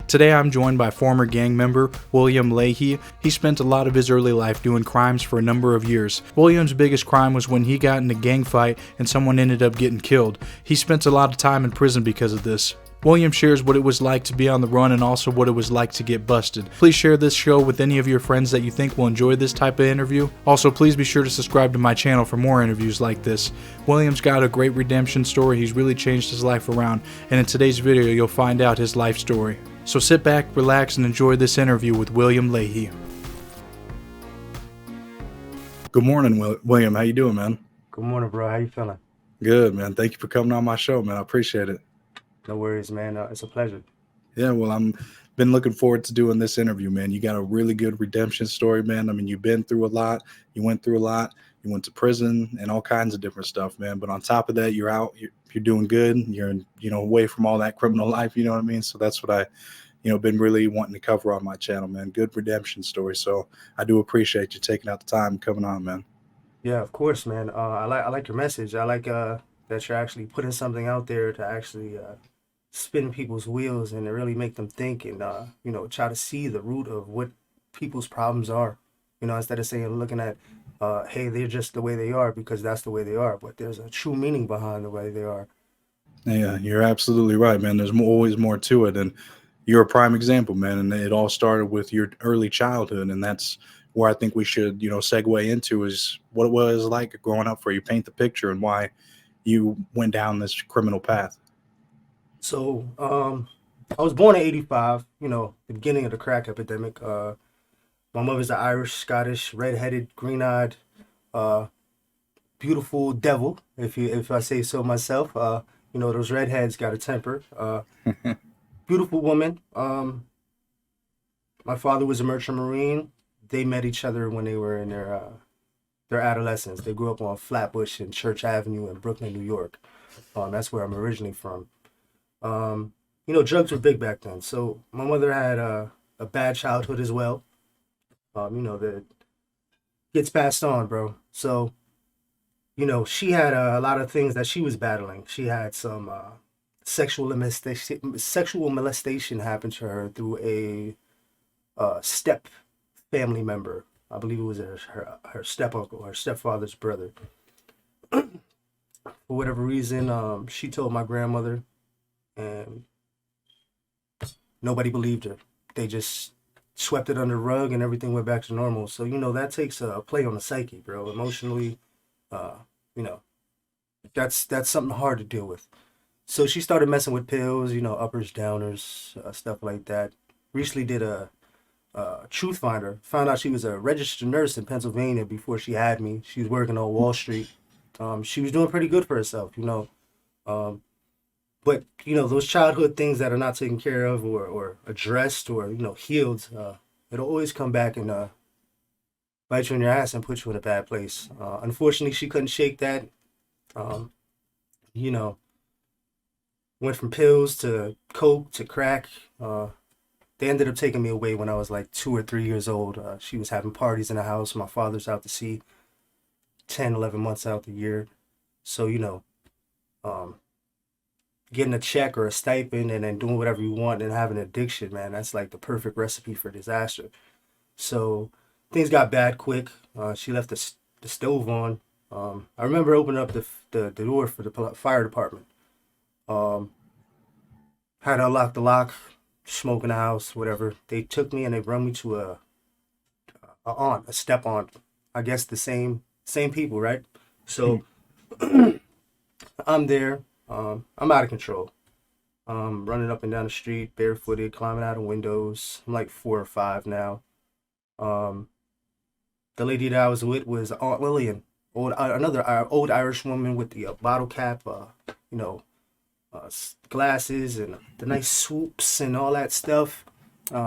Today I'm joined by former gang member William Leahy. He spent a lot of his early life doing crimes for a number of years. William's biggest crime was when he got in a gang fight and someone ended up getting killed. He spent a lot of time in prison because of this. William shares what it was like to be on the run and also what it was like to get busted. Please share this show with any of your friends that you think will enjoy this type of interview. Also, please be sure to subscribe to my channel for more interviews like this. William's got a great redemption story. He's really changed his life around, and in today's video you'll find out his life story. So sit back, relax, and enjoy this interview with William Leahy. Good morning, William. How you doing, man? Good morning, bro. How you feeling? Good, man. Thank you for coming on my show, man. I appreciate it. No worries, man. It's a pleasure. Yeah, well, I'm been looking forward to doing this interview, man. You got a really good redemption story, man. I mean, you've been through a lot. You went through a lot. You went to prison and all kinds of different stuff, man. But on top of that, you're out. You're doing good. You're, away from all that criminal life. You know what I mean? So that's what I, been really wanting to cover on my channel, man. Good redemption story. So I do appreciate you taking out the time and coming on, man. Yeah, of course, man. I like your message. I like that you're actually putting something out there to actually spin people's wheels and to really make them think and try to see the root of what people's problems are. Instead of looking at hey, they're just the way they are because that's the way they are, but there's a true meaning behind the way they are. Yeah, you're absolutely right, man. There's always more to it, and you're a prime example, man. And it all started with your early childhood, and that's where I think we should segue into is what it was like growing up for you. Paint the picture and why you went down this criminal path. So I was born in 85, the beginning of the crack epidemic. My mother's an Irish, Scottish, red-headed, green-eyed, beautiful devil, if I say so myself. Those redheads got a temper. Beautiful woman. My father was a merchant marine. They met each other when they were in their adolescence. They grew up on Flatbush and Church Avenue in Brooklyn, New York. That's where I'm originally from. Drugs were big back then. So my mother had a bad childhood as well. That gets passed on, bro. So, she had a lot of things that she was battling. She had some sexual molestation happen to her through a step family member. I believe it was her step uncle, her stepfather's brother. For whatever reason, she told my grandmother, and nobody believed her. They just swept it under the rug and everything went back to normal. So, that takes a play on the psyche, bro. Emotionally, that's something hard to deal with. So she started messing with pills, uppers, downers, stuff like that. Recently did a truth finder. Found out she was a registered nurse in Pennsylvania before she had me. She was working on Wall Street. She was doing pretty good for herself, But, those childhood things that are not taken care of or addressed or, healed, it'll always come back and bite you in your ass and put you in a bad place. Unfortunately, she couldn't shake that. Went from pills to coke to crack. They ended up taking me away when I was like 2 or 3 years old. She was having parties in the house. My father's out to sea 10, 11 months out the year. So, getting a check or a stipend and then doing whatever you want and having an addiction, man, that's like the perfect recipe for disaster. So things got bad quick. She left the stove on. I remember opening up the door for the fire department. Had to unlock the lock, smoke in the house, whatever. They took me and they run me to a step aunt. I guess the same people, right? So I'm there. I'm out of control. Running up and down the street, barefooted, climbing out of windows. I'm like 4 or 5 now. The lady that I was with was Aunt Lillian, another old Irish woman with the bottle cap, glasses and the nice swoops and all that stuff.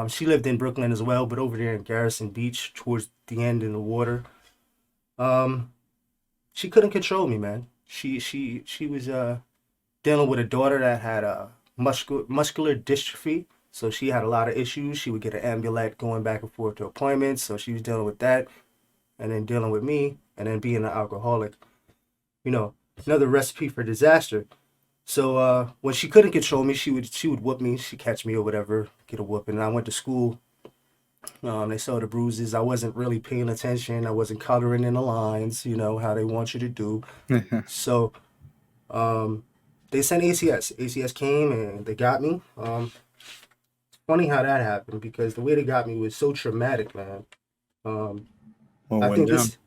She lived in Brooklyn as well, but over there in Garrison Beach, towards the end in the water. She couldn't control me, man. She was dealing with a daughter that had a muscular dystrophy, so she had a lot of issues. She would get an ambulette going back and forth to appointments, so she was dealing with that, and then dealing with me, and then being an alcoholic. Another recipe for disaster. So when she couldn't control me, she would whoop me. She'd catch me or whatever, get a whooping. And I went to school. They saw the bruises. I wasn't really paying attention. I wasn't coloring in the lines, how they want you to do. So um, they sent ACS. ACS came and they got me. Funny how that happened because the way they got me was so traumatic, man. Um, What I went think down? this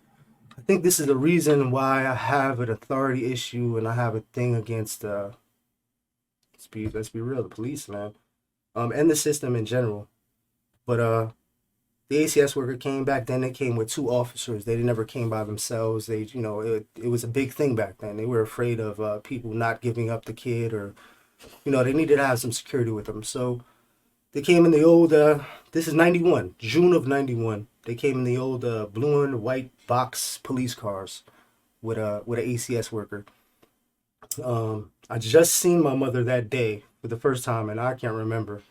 I think this is the reason why I have an authority issue and I have a thing against let's be real, the police, man. And the system in general. But the ACS worker came back then. They came with two officers. They never came by themselves. It was a big thing back then. They were afraid of people not giving up the kid, or they needed to have some security with them. So they came in the old. This is '91, June of '91. They came in the old blue and white box police cars with an ACS worker. I just seen my mother that day for the first time, and I can't remember.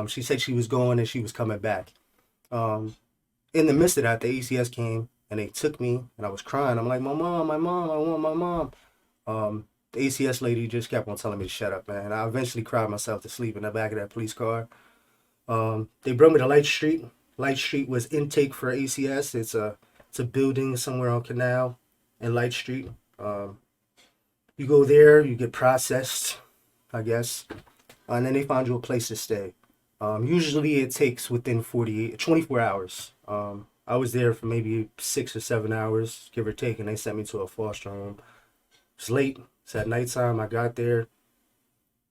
She said she was going and she was coming back. Um, in the midst of that, the ACS came and they took me, and I was crying. I'm like, my mom, I want my mom. The ACS lady just kept on telling me to shut up, man. I eventually cried myself to sleep in the back of that police car. They brought me to Light Street. Light Street was intake for ACS. It's a building somewhere on Canal and Light Street. You go there, you get processed, I guess, and then they find you a place to stay. Usually it takes within 24 hours. I was there for maybe 6 or 7 hours, give or take, and they sent me to a foster home. It's late. It's at nighttime. I got there,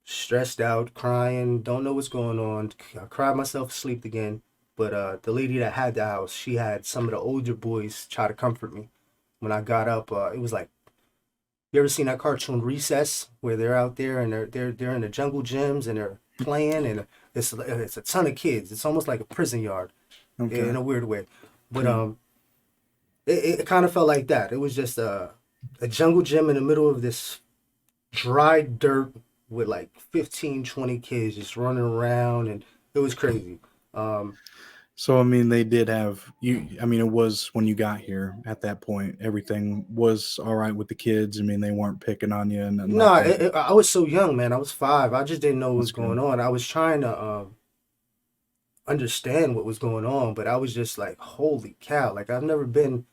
stressed out, crying, don't know what's going on. I cried myself to sleep again. But the lady that had the house, she had some of the older boys try to comfort me. When I got up, it was like, you ever seen that cartoon Recess, where they're out there and they're in the jungle gyms and they're playing, and it's a ton of kids. It's almost like a prison yard Okay. in a weird way. But Hmm. it kind of felt like that. It was just a jungle gym in the middle of this dry dirt with like 15, 20 kids just running around, and it was crazy. Um, So I mean, they did have you. I mean, it was when you got here. At that point, everything was all right with the kids. I mean, they weren't picking on you and nothing like no, that. I was so young, man. I was 5. I just didn't know what was That's good. going on. I was trying to understand what was going on, but I was just like, holy cow! Like I've never been,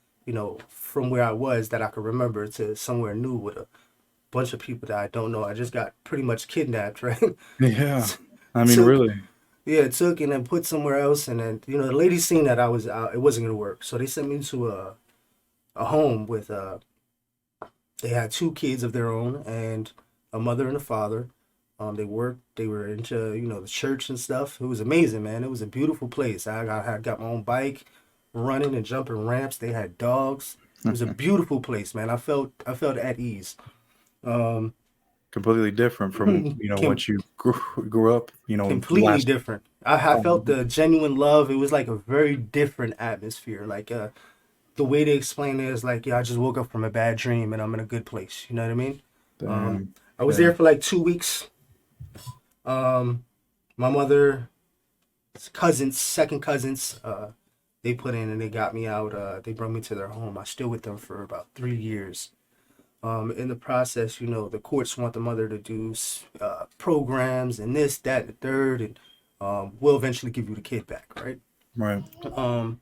from where I was that I could remember to somewhere new with a bunch of people that I don't know. I just got pretty much kidnapped, right? Yeah. I mean, took really. Yeah, took and then put somewhere else, and then the lady seen that I was out, it wasn't gonna work, so they sent me to a home with they had two kids of their own and a mother and a father. They were into the church and stuff. It was amazing, man. It was a beautiful place. I got my own bike, running and jumping ramps. They had dogs. It was a beautiful place, man. I felt at ease. Um, Completely different from com- what you grew up. The Completely last. different. I felt the genuine love. It was like a very different atmosphere. Like the way they explain it is like, yeah, I just woke up from a bad dream and I'm in a good place. You know what I mean? Um, Damn. I was Yeah. there for like 2 weeks. Um, my mother, cousins, second cousins, they put in and they got me out. They brought me to their home. I stayed with them for about 3 years. In the process, the courts want the mother to do programs and this, that, and the third, and we'll eventually give you the kid back, right? Right.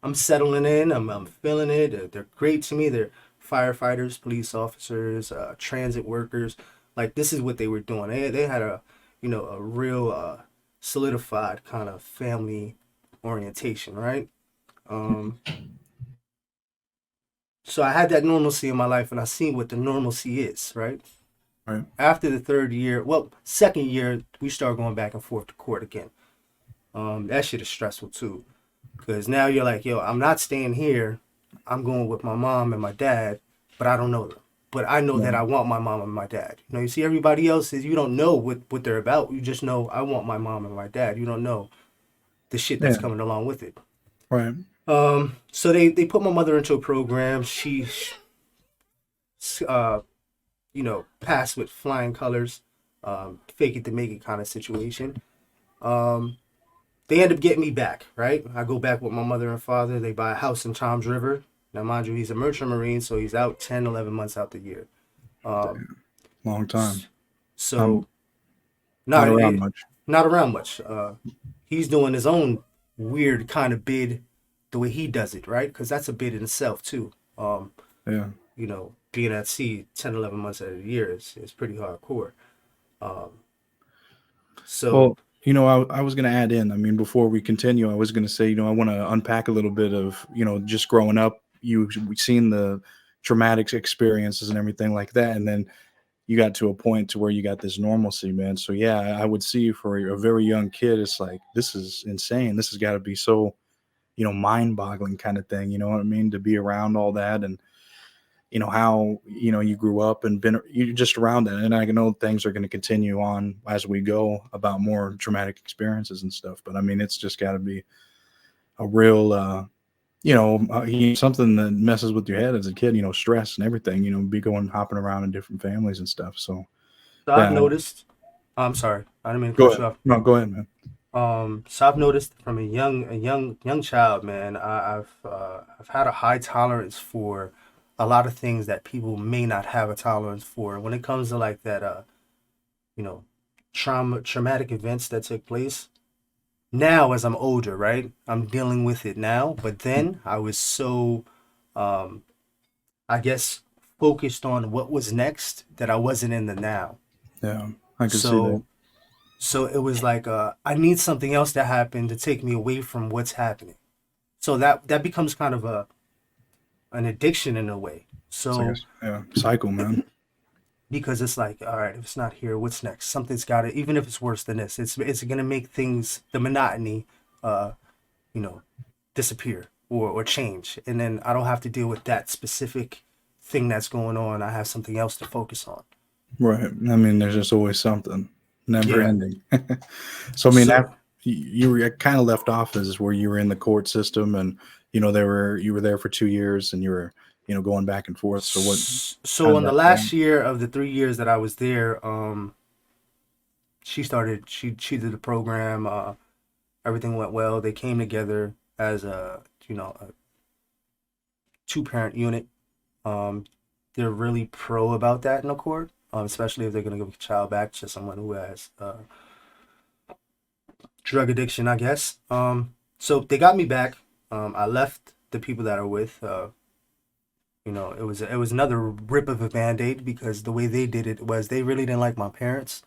I'm settling in. I'm feeling it. They're great to me. They're firefighters, police officers, transit workers. Like this is what they were doing. They had a real solidified kind of family orientation, right? Um, so I had that normalcy in my life, and I seen what the normalcy is, right? Right. After the third year, well, second year, we start going back and forth to court again. That shit is stressful too. Because now you're like, yo, I'm not staying here. I'm going with my mom and my dad, but I don't know them. But I know that Right. I want my mom and my dad. You see, everybody else is, you don't know what they're about. You just know, I want my mom and my dad. You don't know the shit that's Yeah. coming along with it. Right. So they put my mother into a program. She, uh, passed with flying colors, fake it to make it kind of situation. Um, they end up getting me back, right? I go back with my mother and father. They buy a house in Toms River. Now, mind you, he's a merchant marine, so he's out 10, 11 months out the year. Um, Long time. so, I'm no, not around much. not around much. He's doing his own weird kind of bid, the way he does it, right? Because that's a bid in itself too. Um, Yeah. Being at sea 10, 11 months out of the year is pretty hardcore. Um, so Well, I was going to add in, I mean, before we continue, I was going to say, I want to unpack a little bit of, just growing up, we've seen the traumatic experiences and everything like that. And then you got to a point to where you got this normalcy, man. So yeah, I would see for a very young kid, it's like, this is insane. This has got to be so, mind boggling kind of thing. You know what I mean? To be around all that and, how you grew up and been you're just around it, and I know things are going to continue on as we go about more traumatic experiences and stuff, but I mean it's just got to be a real something that messes with your head as a kid, stress and everything, be going hopping around in different families and stuff. So I've yeah. noticed. I'm sorry, I didn't mean to Go cut you ahead. off. No, go ahead, man. So I've noticed from a young child, man. I've had a high tolerance for a lot of things that people may not have a tolerance for. When it comes to like that, you know, traumatic events that took place. Now, as I'm older, right, I'm dealing with it now. But then I was so, um, I guess, focused on what was next that I wasn't in the now. Yeah, I can see that. So So it was like I need something else to happen to take me away from what's happening. So that becomes kind of a an addiction in a way. It's like a So cycle, man. because it's like, all right, if it's not here, what's next? Something's got to, even if it's worse than this, it's gonna make things, the monotony, uh, you know, disappear or change, and then I don't have to deal with that specific thing that's going on. I have something else to focus on. Right. I mean, there's just always something, never Yeah. ending. So, I mean, that So you were kind of left off as where you were in the court system, and you were there for 2 years, and you were going back and forth. So what? How so did in the that go? last year of the 3 years that I was there, she did the program. Everything went well. They came together as a 2 parent unit. Um, they're really pro about that in the court, especially if they're going to give a child back to someone who has drug addiction, I guess. So they got me back. I left the people that are with. It was another rip of a band-aid because the way they did it was they really didn't like my parents.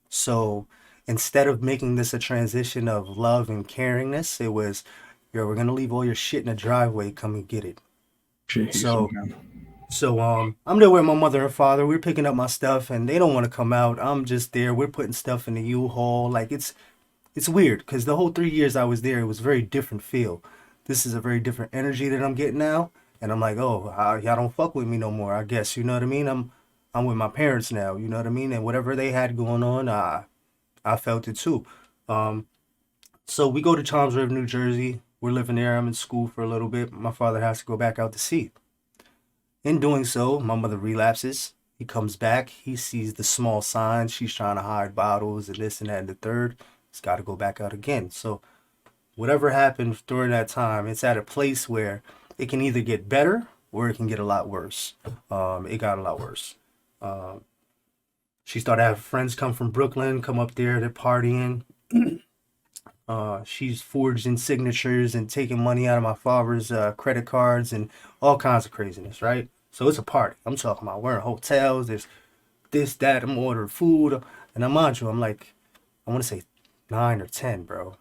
So instead of making this a transition of love and caringness, it was, yo, we're gonna leave all your shit in the driveway. Come and get it. Jeez, So man. I'm there with my mother and father. We're picking up my stuff, and they don't want to come out. I'm just there. We're putting stuff in the U-Haul. Like it's weird because the whole 3 years I was there, it was a very different feel. This is a very different energy that I'm getting now, and I'm like, oh, y'all don't fuck with me no more. I guess you know what I mean. I'm with my parents now. You know what I mean. And whatever they had going on, I felt it too. Um, so we go to Toms River, New Jersey. We're living there. I'm in school for a little bit. My father has to go back out to sea. In doing so, my mother relapses. He comes back. He sees the small signs. She's trying to hide bottles and this and that and the third. He's got to go back out again. So whatever happened during that time, it's at a place where it can either get better or it can get a lot worse. It got a lot worse. Um, she started having friends come from Brooklyn, come up there, they're partying. She's forging signatures and taking money out of my father's credit cards and all kinds of craziness, right? So it's a party. I'm talking about we're in hotels. There's this, that. I'm ordering food, and I'm mind you, I'm like, I want to say 9 or 10, bro.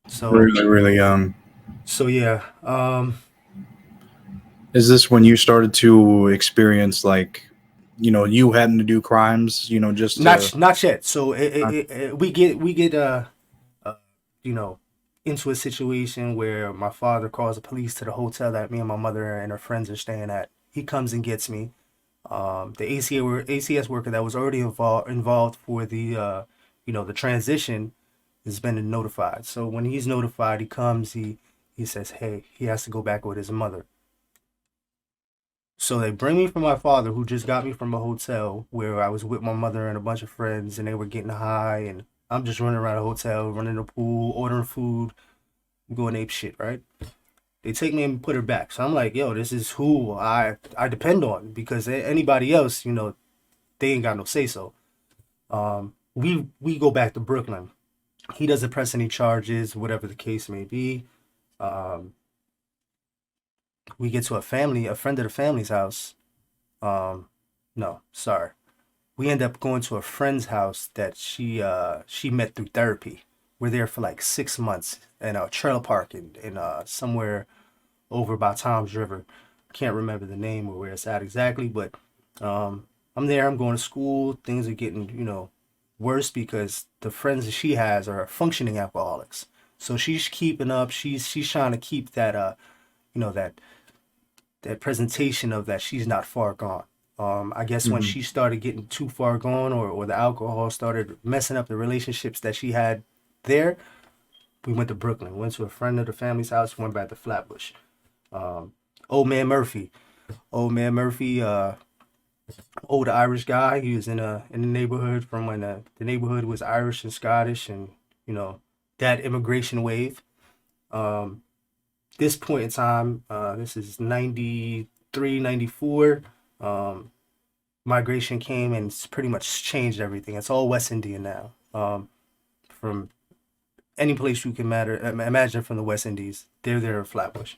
So Really, really young. yeah. Is this when you started to experience like, you having to do crimes, just to? Not yet. So uh, we get uh you know into a situation where my father calls the police to the hotel that me and my mother and her friends are staying at. He comes and gets me. The ACS worker that was already involved for the transition has been notified. So when he's notified, he comes. He says, hey, he has to go back with his mother. So they bring me from my father, who just got me from a hotel where I was with my mother and a bunch of friends, and they were getting high, and I'm just running around the hotel, running the pool, ordering food, going ape shit, right? They take me and put her back. So I'm like, yo, this is who I depend on because anybody else, they ain't got no say so. we go back to Brooklyn. He doesn't press any charges, whatever the case may be. Um, we get to a friend of the family's house. Um, no, sorry. We end up going to a friend's house that she met through therapy. We're there for like 6 months in a trailer park in somewhere over by Tom's River. Can't remember the name or where it's at exactly, but I'm there. I'm going to school. Things are getting, worse because the friends that she has are functioning alcoholics. So she's keeping up. She's trying to keep that you know that that presentation of that she's not far gone. I guess when Hmm. she started getting too far gone, or the alcohol started messing up the relationships that she had there, we went to Brooklyn. Went to a friend of the family's house. Went back to Flatbush. Um, old man Murphy. Old man Murphy. Older Irish guy. He was in the neighborhood from when the neighborhood was Irish and Scottish, and you know that immigration wave. Um, this point in time, this is 93, 94. Um, Migration came and it's pretty much changed everything. It's all West Indian now. From any place you can imagine from the West Indies, they're there in Flatbush.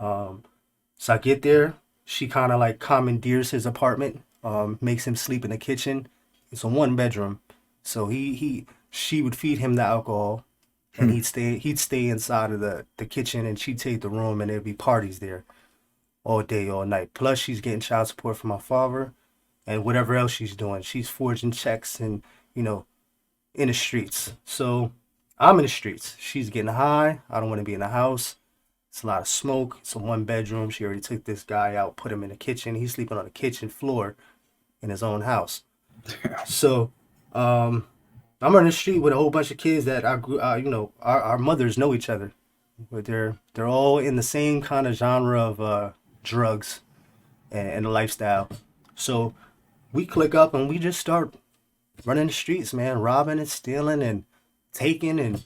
Um, so I get there. She kind of like commandeers his apartment, makes him sleep in the kitchen. It's a one bedroom. So she would feed him the alcohol, and Hmm. he'd stay inside of the kitchen, and she'd take the room, and there'd be parties there all day, all night. Plus, she's getting child support from my father, and whatever else she's doing. She's forging checks and, you know, in the streets. So I'm in the streets. She's getting high. I don't want to be in the house. It's a lot of smoke. It's a one bedroom. She already took this guy out, put him in the kitchen. He's sleeping on the kitchen floor in his own house. So um, I'm on the street with a whole bunch of kids that I grew, our mothers know each other. But they're all in the same kind of genre of drugs and the lifestyle. So we click up and we just start running the streets, man, robbing and stealing and taking and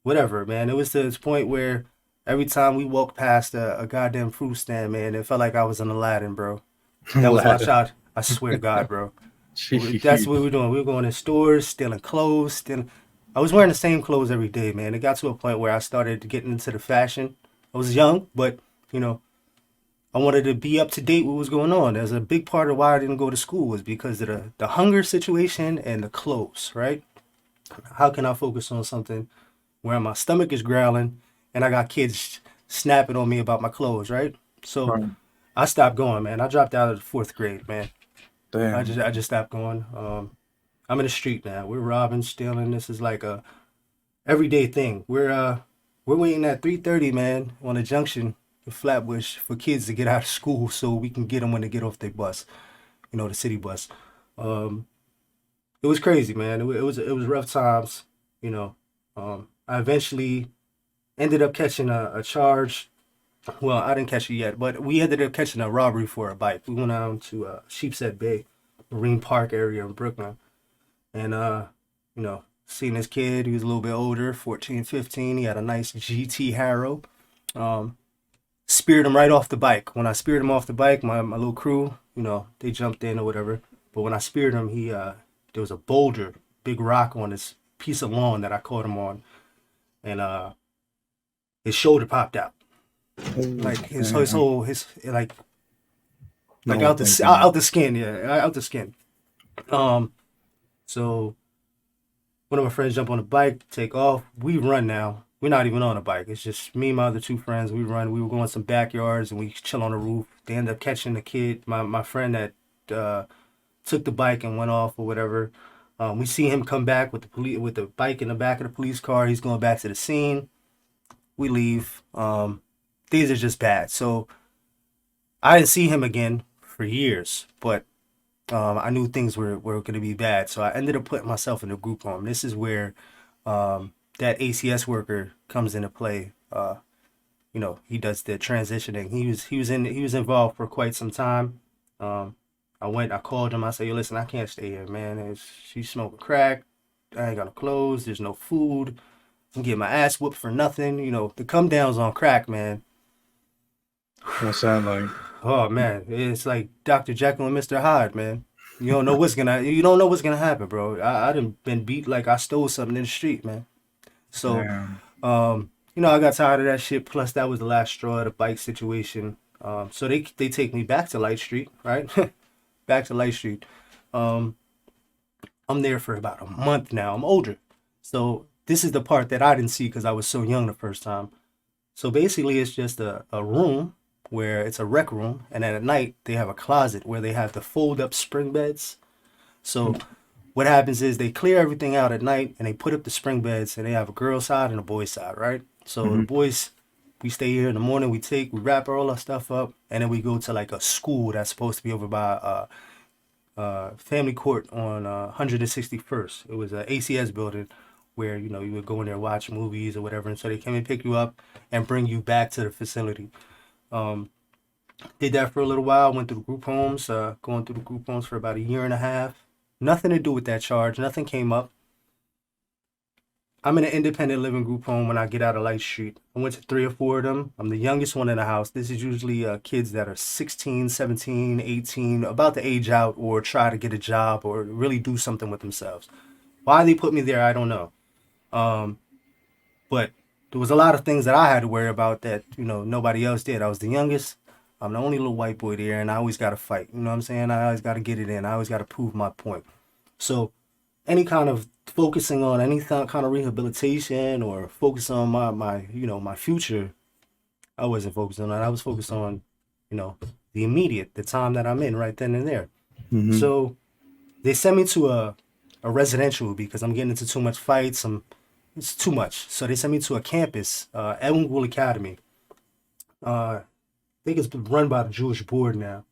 whatever, man. It was to this point where every time we walked past a goddamn fruit stand, man, it felt like I was in Aladdin, bro. That was my Aladdin. shot. I swear to God, bro. That's what we Jeez. were doing. We were going in stores, stealing clothes, stealing. I was wearing the same clothes every day, man. It got to a point where I started getting into the fashion. I was young, but you know, I wanted to be up to date with what was going on. There's a big part of why I didn't go to school was because of the hunger situation and the clothes, right? How can I focus on something where my stomach is growling and I got kids snapping on me about my clothes, right? So Right. I stopped going, man. I dropped out of the fourth grade, man. I Damn. just I just stopped going. I'm in the street now. We're robbing, stealing. This is like a everyday thing. We're waiting at 3:30, man, on a junction in Flatbush for kids to get out of school so we can get them when they get off their bus, the city bus. Um, it was crazy, man. It was rough times, you know. I eventually ended up catching a charge. Well, I didn't catch it yet, but we ended up catching a robbery for a bike. We went down to Sheepshead Bay, Marine Park area in Brooklyn, and seen this kid. He was a little bit older, 14, 15. He had a nice GT Harrow. Um, Speared him right off the bike. When I speared him off the bike, my little crew, they jumped in or whatever. But when I speared him, he there was a boulder, big rock on this piece of lawn that I caught him on, and his shoulder popped out, Oh, like his damn. whole his like No, out thank the you. out the skin, yeah, out the skin. Um, so one of my friends jump on the bike, take off. We run now. We're not even on a bike. It's just me and my other two friends. We run. We were going some backyards and we chill on the roof. They end up catching the kid, my friend that uh, took the bike and went off or whatever. We see him come back with the bike in the back of the police car. He's going back to the scene. We leave. These are just bad. So I didn't see him again for years, but I knew things were going to be bad. So I ended up putting myself in a group home. This is where that ACS worker comes into play. He does the transitioning. He was involved for quite some time. Um, I called him. I said, "Yo, listen, I can't stay here, man. She's smoking crack. I ain't got no clothes. There's no food. I'm getting my ass whooped for nothing. The come downs on crack, man. What's that like? Oh man, it's like Dr. Jekyll and Mr. Hyde, man. You don't know what's gonna happen, bro. I done been beat like I stole something in the street, man. So, Damn. I got tired of that shit. Plus, that was the last straw of the bike situation. So they take me back to Light Street, right? Back to Light Street. Um, I'm there for about a month now. I'm older, so this is the part that I didn't see because I was so young the first time. So basically, it's just a room where it's a rec room, and then at night they have a closet where they have the fold up spring beds. So what happens is they clear everything out at night and they put up the spring beds and they have a girl side and a boy side, right? So the Mm-hmm. boys, we stay here in the morning, we wrap all our stuff up, and then we go to like a school that's supposed to be over by family court on 161st. It was a ACS building where you would go in there watch movies or whatever, and so they come and pick you up and bring you back to the facility. Um, did that for a little while. Went through group homes, going through the group homes for about a year and a half. Nothing to do with that charge. Nothing came up. I'm in an independent living group home when I get out of Light Street. I went to 3 or 4 of them. I'm the youngest one in the house. This is usually kids that are 16, 17, 18, about to age out or try to get a job or really do something with themselves. Why they put me there, I don't know. Um, but there was a lot of things that I had to worry about that, nobody else did. I was the youngest. I'm the only little white boy there, and I always got to fight. You know what I'm saying? I always got to get it in. I always got to prove my point. So any kind of focusing on any kind of rehabilitation or focus on my future, I wasn't focused on that. I was focused on, the immediate, the time that I'm in right then and there. Mm-hmm. So they sent me to a residential because I'm getting into too much fights. It's too much. So they sent me to a campus, Elmwood Academy. I think it's run by the Jewish board now.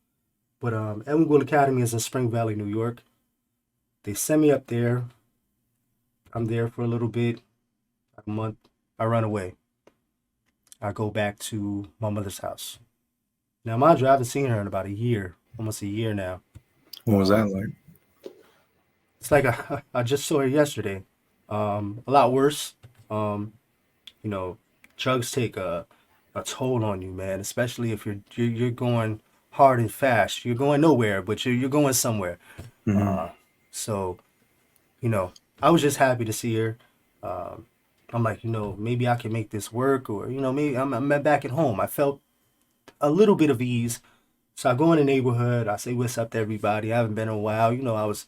But Elmwood Academy is in Spring Valley, New York. They send me up there. I'm there for a little bit, a month. I run away. I go back to my mother's house. Now, mind you, I haven't seen her in about a year, almost a year now. What was that Um, like? it's like I just saw her yesterday. A lot worse. Um, you know, drugs take a toll on you, man. Especially if you're going hard and fast. You're going nowhere, but you're going somewhere. Mm-hmm. Uh, so you know, I was just happy to see her. Um, I'm like, maybe I can make this work, or maybe I'm back at home. I felt a little bit of ease. So I go in the neighborhood. I say what's up to everybody. I haven't been in a while. I was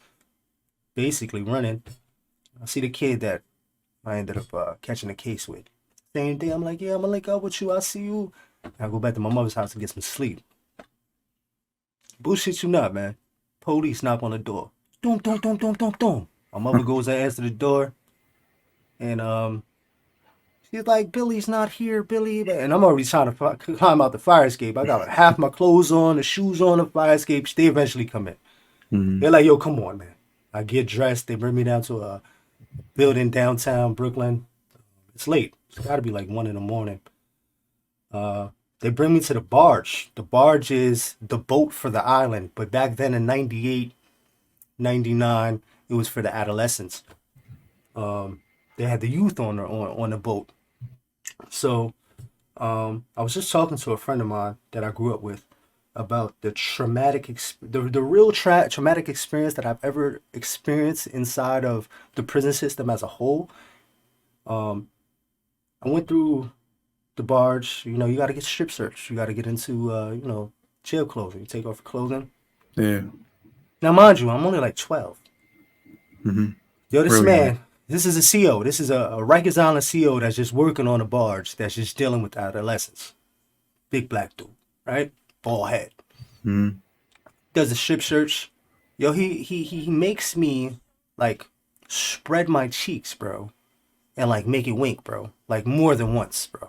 basically running. I see the kid that I ended up catching a case with. Same thing. I'm like, yeah, I'm gonna link up with you. I'll see you. I go back to my mother's house to get some sleep. Bullshit you not, man. Police knock on the door. Doom, doom, doom, doom, doom, doom. My mother goes to answer the door, and she's like, Billy's not here, Billy. And I'm already trying to climb out the fire escape. I got half my clothes on, the shoes on, the fire escape. They eventually come in. Mm-hmm. They're like, yo, come on, man. I get dressed. They bring me down to a building downtown Brooklyn. It's late. It's got to be like 1 in the morning. They bring me to the barge. The barge is the boat for the island. But back then in 98, 99, it was for the adolescents. They had the youth on the boat. So I was just talking to a friend of mine that I grew up with about the the real traumatic experience that I've ever experienced inside of the prison system as a whole. Um, I went through the barge. You got to get strip searched. You got to get into jail clothing. You take off your clothing. Yeah. Now, mind you, I'm only like 12. Mm-hmm. Yo, this Really young. man, this is a CO. This is a Rikers Island CO that's just working on a barge that's just dealing with adolescents. Big black dude, right? Bald head. Mm-hmm. Does a strip search. Yo, he makes me like spread my cheeks, bro, and like make it wink, bro, like more than once, bro.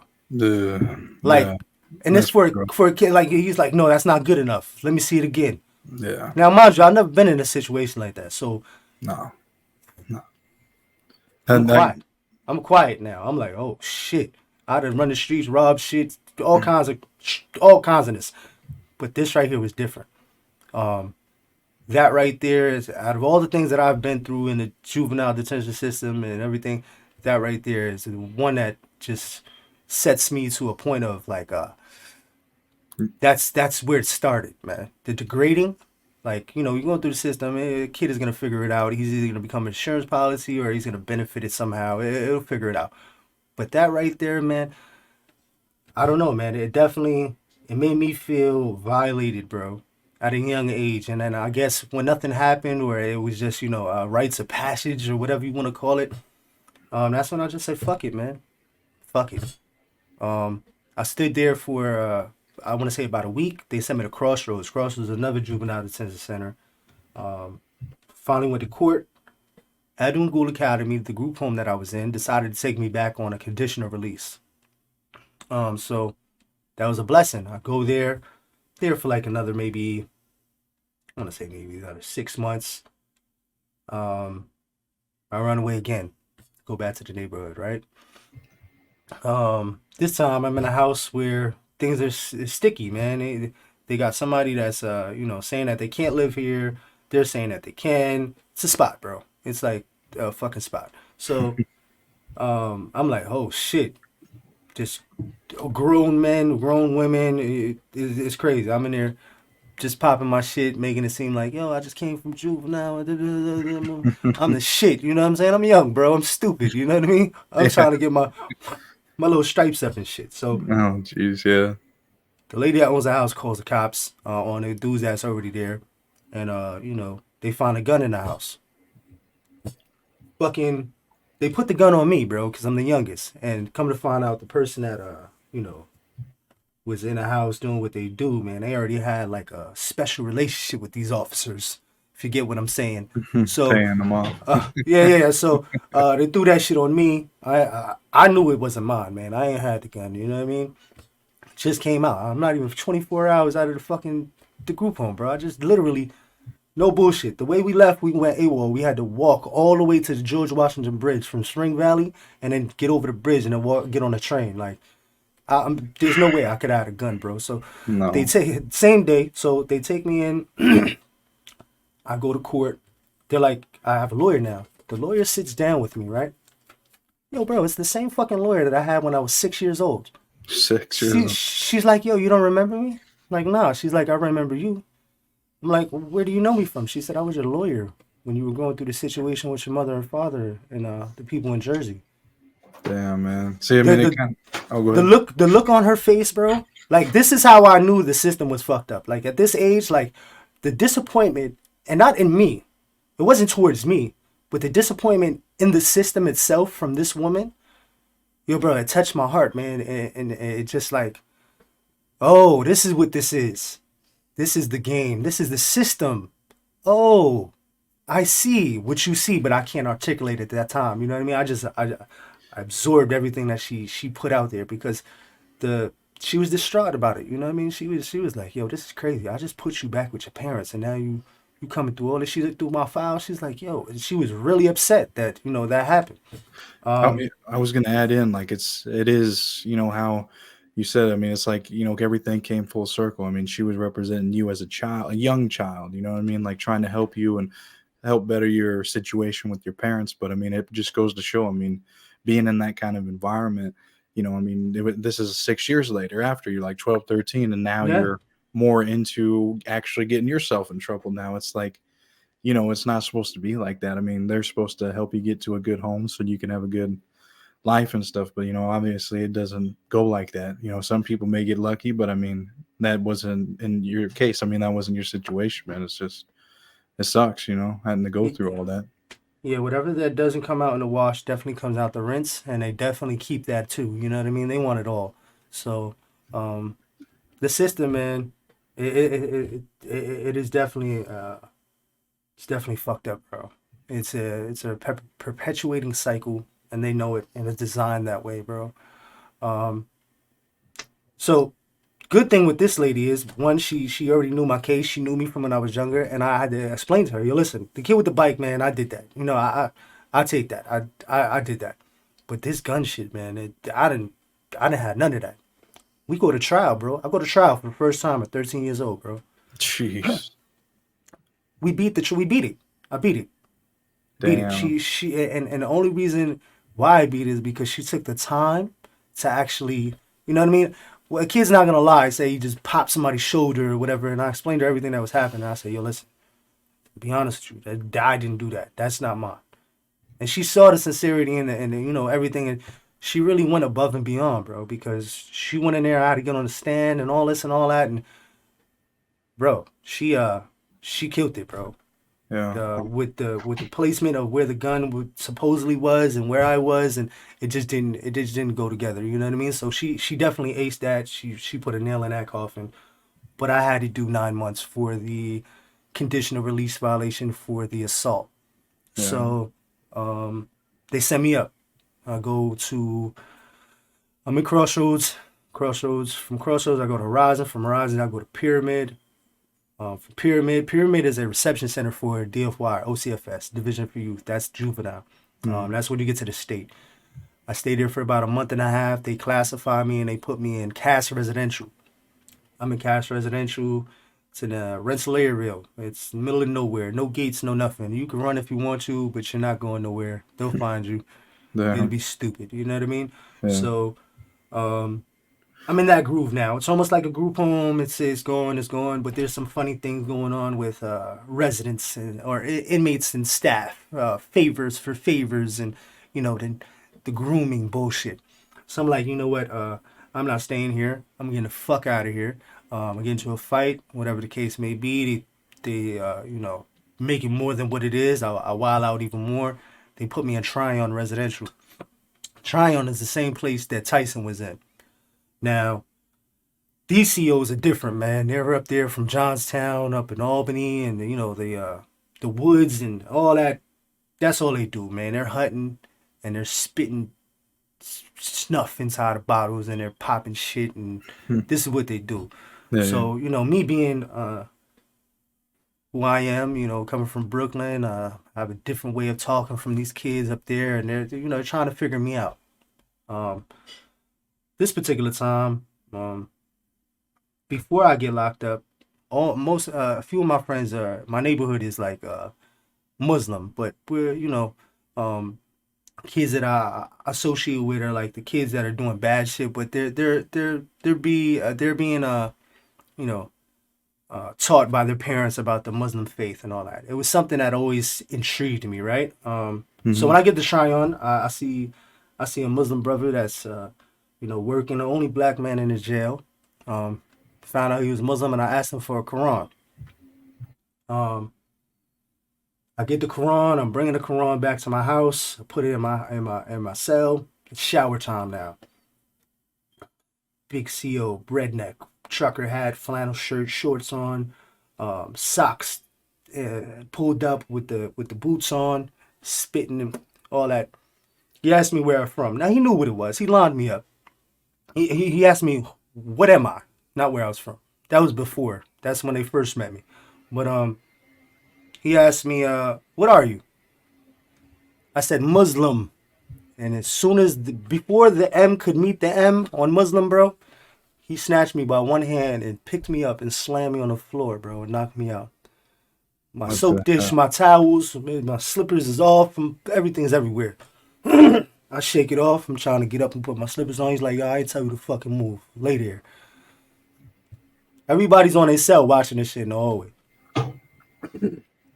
Like, Yeah. and this That's for rough. for a kid, like he's like, no, that's not good enough. Let me see it again. Yeah. Now, mind you, I've never been in a situation like that, so No. No. I'm That. quiet. I'm quiet now. I'm like, oh shit. I done run the streets, rob shit, all kinds of this. But this right here was different. Um, that right there is out of all the things that I've been through in the juvenile detention system and everything, that right there is the one that just sets me to a point of like that's where it started, man. The degrading. Like, you know, you go through the system, a kid is gonna figure it out. He's either gonna become an insurance policy or he's gonna benefit it somehow. It'll figure it out. But that right there, man, I don't know, man. It made me feel violated, bro, at a young age. And then I guess when nothing happened, or it was just, you know, rites of passage or whatever you want to call it, that's when I just said, fuck it, man. Fuck it. I stood there for, I want to say about a week. They sent me to Crossroads. Crossroads is another juvenile detention center. Finally went to court. Adrian Academy, the group home that I was in, decided to take me back on a conditional release. So that was a blessing. I go there for like another maybe, I want to say maybe another 6 months. I run away again, go back to the neighborhood, right? This time I'm in a house where things are sticky, man. They got somebody that's you know, saying that they can't live here. They're saying that they can. It's a spot, bro. It's like a fucking spot. So I'm like, oh shit. Just grown men, grown women. It's crazy. I'm in there just popping my shit, making it seem like, yo, I just came from juvenile. I'm the shit. You know what I'm saying? I'm young, bro. I'm stupid. You know what I mean? I'm trying to get my little stripes up and shit. So, oh, jeez, yeah. The lady that owns the house calls the cops on the dudes that's already there, and you know, they find a gun in the house. Fucking, they put the gun on me, bro, because I'm the youngest. And come to find out, the person that you know, was in the house doing what they do, man, they already had like a special relationship with these officers. If you get what I'm saying. So Paying them off. yeah. So they threw that shit on me. I knew it wasn't mine, man. I ain't had the gun. You know what I mean? Just came out. I'm not even 24 hours out of the group home, bro. I just literally, no bullshit. The way we left, we went AWOL. We had to walk all the way to the George Washington Bridge from Spring Valley, and then get over the bridge and then get on a train. Like, there's no way I could have had a gun, bro. So No. they take same day. So they take me in. I go to court. They're like, I have a lawyer now. The lawyer sits down with me, right? Yo, bro, it's the same fucking lawyer that I had when I was 6 years old. 6 years old. She's like, yo, you don't remember me? I'm like, nah. She's like, I remember you. I'm like, where do you know me from? She said, I was your lawyer when you were going through the situation with your mother and father and the people in Jersey. Damn, man. See, I mean, it kind of... Oh, go ahead. The look on her face, bro. Like, this is how I knew the system was fucked up. Like, at this age, like, the disappointment, and not in me. It wasn't towards me, but the disappointment in the system itself from this woman, yo, bro, it touched my heart, man. And it just like, oh, this is what this is. This is the game. This is the system. Oh, I see what you see, but I can't articulate it at that time. You know what I mean? I absorbed everything that she put out there because she was distraught about it. You know what I mean? She was like, yo, this is crazy. I just put you back with your parents, and now you coming through all this. She looked through my file. She's like, yo, and she was really upset that, you know, that happened. I was gonna add in, like, it is, you know, how you said. I mean, it's like, you know, everything came full circle. I mean, she was representing you as a child, a young child. You know what I mean? Like, trying to help you and help better your situation with your parents. But I mean, it just goes to show. I mean, being in that kind of environment, you know, I mean, this is 6 years later after you're like 12, 13, and now you're more into actually getting yourself in trouble. Now it's like, you know, it's not supposed to be like that. I mean, they're supposed to help you get to a good home so you can have a good life and stuff. But, you know, obviously it doesn't go like that. You know, some people may get lucky, but I mean, that wasn't in your case. I mean, that wasn't your situation, man. It's just, it sucks, you know, having to go through all that. Yeah, whatever that doesn't come out in the wash definitely comes out the rinse, and they definitely keep that too. You know what I mean? They want it all. So, the system, man, it is definitely it's definitely fucked up, bro. It's a perpetuating cycle, and they know it, and it's designed that way, bro. So good thing with this lady is, one, she already knew my case. She knew me from when I was younger, and I had to explain to her, yo, listen, the kid with the bike, man, I did that. You know, I take that. I did that. But this gun shit, man, I didn't have none of that. We go to trial, bro. I go to trial for the first time at 13 years old, bro. Jeez. We beat it. I beat it. Damn. Beat it. She and the only reason why I beat it is because she took the time to actually, you know what I mean? Well, a kid's not gonna lie, say you just pop somebody's shoulder or whatever, and I explained to her everything that was happening. I said, yo, listen, To be honest with you, I didn't do that. That's not mine. And she saw the sincerity and you know, everything, and she really went above and beyond, bro, because she went in there, I had to get on the stand and all this and all that, and bro, she killed it, bro. Yeah. With the placement of where the gun supposedly was and where I was, and it just didn't go together. You know what I mean? So she definitely aced that. She put a nail in that coffin. But I had to do 9 months for the conditional release violation for the assault. Yeah. So they send me up. I'm in Crossroads. From Crossroads I go to Horizon. From Horizon I go to Pyramid. From Pyramid is a reception center for DFY, OCFS, Division for Youth. That's juvenile. That's when you get to the state. I stayed there for about a month and a half. They classified me and they put me in Cass Residential. I'm in Cass Residential. It's in a Rensselaer. It's in the middle of nowhere. No gates, no nothing. You can run if you want to, but you're not going nowhere. They'll find you. Yeah. It'll be stupid. You know what I mean? Yeah. So, I'm in that groove now. It's almost like a group home. It's going, but there's some funny things going on with residents or inmates and staff, favors for favors, and you know the grooming bullshit. So I'm like, you know what? I'm not staying here. I'm getting the fuck out of here. I get into a fight, whatever the case may be. They you know, make it more than what it is. I wild out even more. They put me in Tryon Residential. Tryon is the same place that Tyson was in. Now, these COs are different, man. They're up there from Johnstown, up in Albany, and you know the woods and all that. That's all they do, man. They're hunting and they're spitting snuff inside of bottles and they're popping shit, and this is what they do. Yeah, So you know, me being who I am, you know, coming from Brooklyn, I have a different way of talking from these kids up there, and they're you know trying to figure me out. This particular time, before I get locked up, a few of my friends my neighborhood is like Muslim, but we're you know kids that I associate with are like the kids that are doing bad shit, but they're being you know taught by their parents about the Muslim faith and all that. It was something that always intrigued me, right? So when I get to Cheyenne, I see a Muslim brother that's you know, working, the only black man in the jail. Found out he was Muslim, and I asked him for a Quran. I get the Quran. I'm bringing the Quran back to my house. I put it in my cell. It's shower time now. Big CO, redneck, trucker hat, flannel shirt, shorts on, socks pulled up with the boots on, spitting and all that. He asked me where I'm from. Now he knew what it was. He lined me up. He asked me, what am I? Not where I was from. That was before. That's when they first met me. But he asked me, what are you? I said Muslim. And as soon as before the M could meet the M on Muslim, bro, he snatched me by one hand and picked me up and slammed me on the floor, bro, and knocked me out. My soap dish, my towels, my slippers is off, and everything's everywhere. I shake it off. I'm trying to get up and put my slippers on. He's like, I ain't tell you to fucking move. Lay there. Everybody's on their cell watching this shit in the hallway.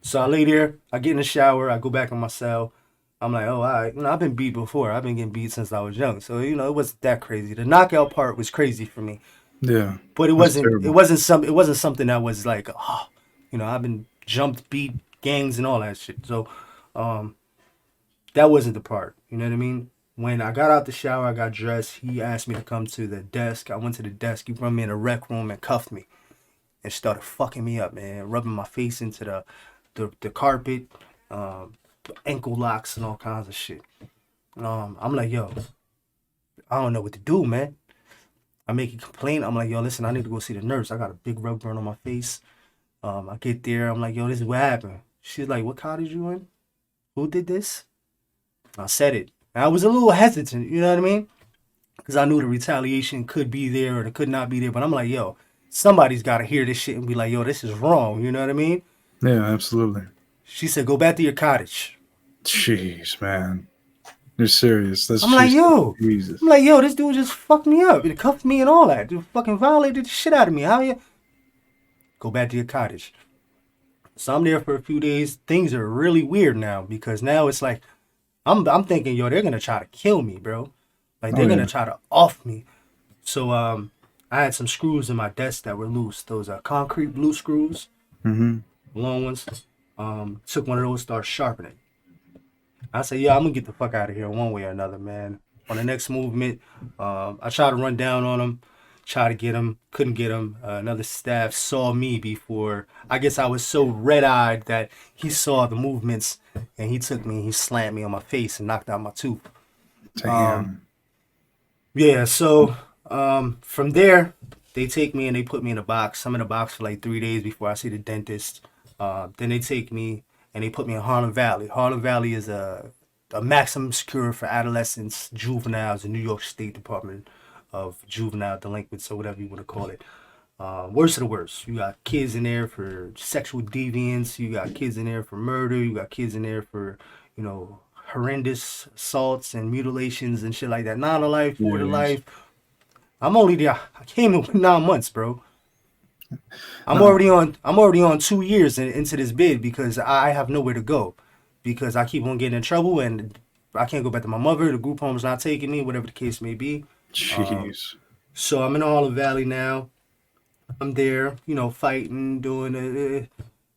So I lay there. I get in the shower. I go back in my cell. I'm like, oh, all right. You know, I've been beat before. I've been getting beat since I was young. So, you know, it wasn't that crazy. The knockout part was crazy for me. Yeah. But it wasn't something that was like, oh, you know, I've been jumped, beat, gangs and all that shit. So, that wasn't the part. You know what I mean? When I got out the shower, I got dressed. He asked me to come to the desk. I went to the desk. He brought me in a rec room and cuffed me and started fucking me up, man. Rubbing my face into the carpet, ankle locks and all kinds of shit. I'm like, yo, I don't know what to do, man. I make a complaint. I'm like, yo, listen, I need to go see the nurse. I got a big rug burn on my face. I get there. I'm like, yo, this is what happened. She's like, what cottage you in? Who did this? I said it. And I was a little hesitant, you know what I mean? Because I knew the retaliation could be there or it could not be there. But I'm like, yo, somebody's got to hear this shit and be like, yo, this is wrong. You know what I mean? Yeah, absolutely. She said, go back to your cottage. Jeez, man. You're serious. I'm like, yo. Jesus. I'm like, yo, this dude just fucked me up. He cuffed me and all that. Dude fucking violated the shit out of me. How you? Go back to your cottage. So I'm there for a few days. Things are really weird now because now it's like I'm thinking, yo, they're gonna try to kill me, bro. Like Oh they're gonna yeah. try to off me. So I had some screws in my desk that were loose. Those concrete blue screws, Mm-hmm. long ones. Took one of those, started sharpening. I said, yeah, I'm gonna get the fuck out of here one way or another, man. On the next movement, I tried to run down on him, try to get him, couldn't get him. Another staff saw me before. I guess I was so red-eyed that he saw the movements, and he took me and he slammed me on my face and knocked out my tooth. Um, Damn. yeah, so from there, they take me and they put me in a box. I'm in a box for like 3 days before I see the dentist. Then they take me and they put me in Harlem Valley. Harlem Valley is a maximum secure for adolescents, juveniles, in New York State Department of Juvenile Delinquents, or whatever you want to call it. Worst of the worst. You got kids in there for sexual deviance. You got kids in there for murder. You got kids in there for, horrendous assaults and mutilations and shit like that. 9 to life, 4 to Jeez. life. I'm only there. I came in with 9 months, bro. I'm No. already on 2 years into this bid because I have nowhere to go, because I keep on getting in trouble and I can't go back to my mother. The group home's not taking me, whatever the case may be. Jeez. So I'm in Harlem Valley now. I'm there, fighting, doing it.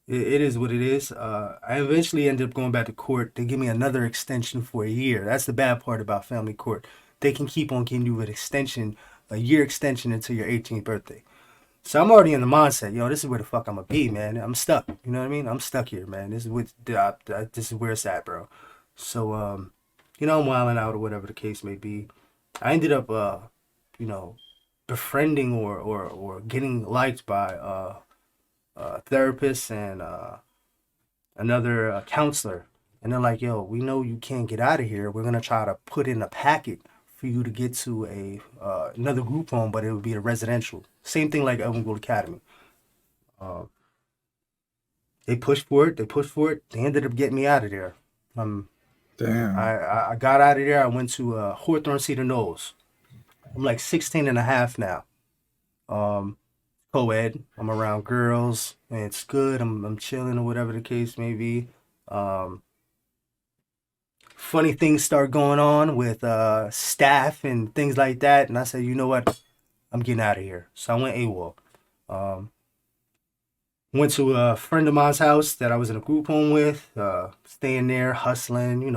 It is what it is. I eventually ended up going back to court. They give me another extension for a year. That's the bad part about family court. They can keep on giving you an extension, a year extension until your 18th birthday. So I'm already in the mindset, yo, this is where the fuck I'm gonna be, man. I'm stuck. You know what I mean? I'm stuck here, man. This is where it's at, bro. So I'm wilding out or whatever the case may be. I ended up you know, befriending or getting liked by a therapist and another counselor. And they're like, yo, we know you can't get out of here. We're gonna try to put in a packet for you to get to a another group home, but it would be a residential. Same thing like Elmwood Academy. They pushed for it. They pushed for it. They ended up getting me out of there. Damn. I got out of there. I went to Hawthorne Cedar Knolls. I'm like 16 and a half now. Co-ed. I'm around girls, and it's good. I'm chilling or whatever the case may be. Funny things start going on with staff and things like that, and I said, you know what? I'm getting out of here. So I went AWOL. Um, Went to a friend of mine's house that I was in a group home with, staying there, hustling,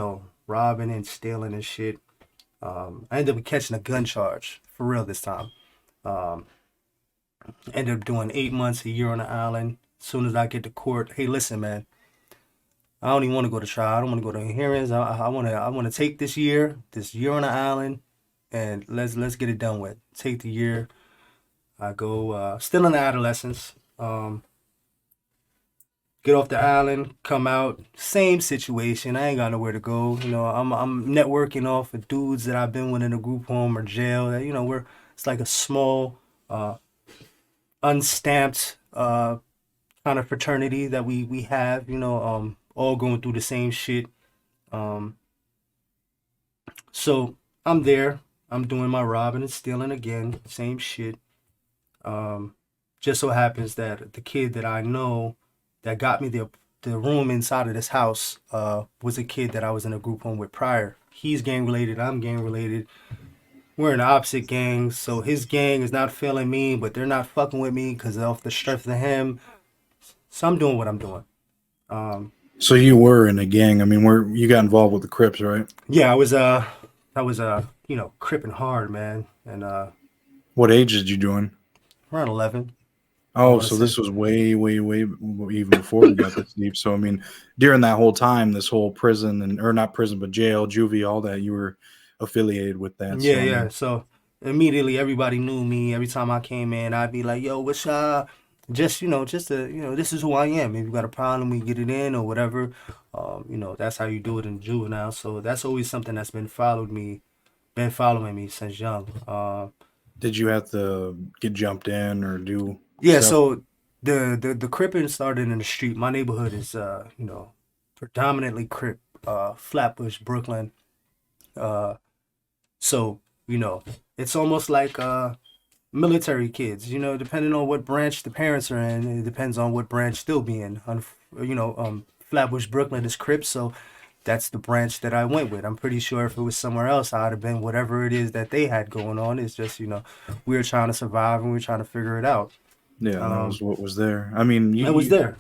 robbing and stealing and shit. I ended up catching a gun charge, for real this time. Um, Ended up doing 8 months, a year on the island. As soon as I get to court, hey, listen, man, I don't even want to go to trial. I don't want to go to hearings. I want to take this year on the island, and let's get it done with. Take the year. I go still in the adolescence. Get off the island, come out, same situation. I ain't got nowhere to go. I'm networking off of dudes that I've been with in a group home or jail. That it's like a small, unstamped kind of fraternity that we have. All going through the same shit. Um, so I'm there. I'm doing my robbing and stealing again, same shit. Um, just so happens that the kid that I know that got me the room inside of this house was a kid that I was in a group home with prior. He's gang related. I'm gang related. We're in the opposite gangs, so his gang is not feeling me, but they're not fucking with me because off the strength of him. So I'm doing what I'm doing. So you were in a gang. I mean, where you got involved with the Crips, right? Yeah, I was cripping hard, man, and What age did you join? around 11, I Oh, want to so say. this was way, way, way even before we got this deep. So I mean, during that whole time, this whole prison and or not prison, but jail, juvie, all that, you were affiliated with that. Yeah, So I yeah. mean, So immediately everybody knew me. Every time I came in, I'd be like, "Yo, what's this is who I am. If you got a problem, we get it in or whatever. That's how you do it in juvenile. So that's always something that's been following me since young. did you have to get jumped in or do Yeah. stuff? So the cripping started in the street. My neighborhood is predominantly Crip, Flatbush, Brooklyn. Uh, so it's almost like military kids. You know, depending on what branch the parents are in, it depends on what branch they'll be in. Flatbush, Brooklyn is Crip, so that's the branch that I went with. I'm pretty sure if it was somewhere else, I'd have been whatever it is that they had going on. It's just, we were trying to survive and we were trying to figure it out. Yeah, that was what was there. I mean, I was there.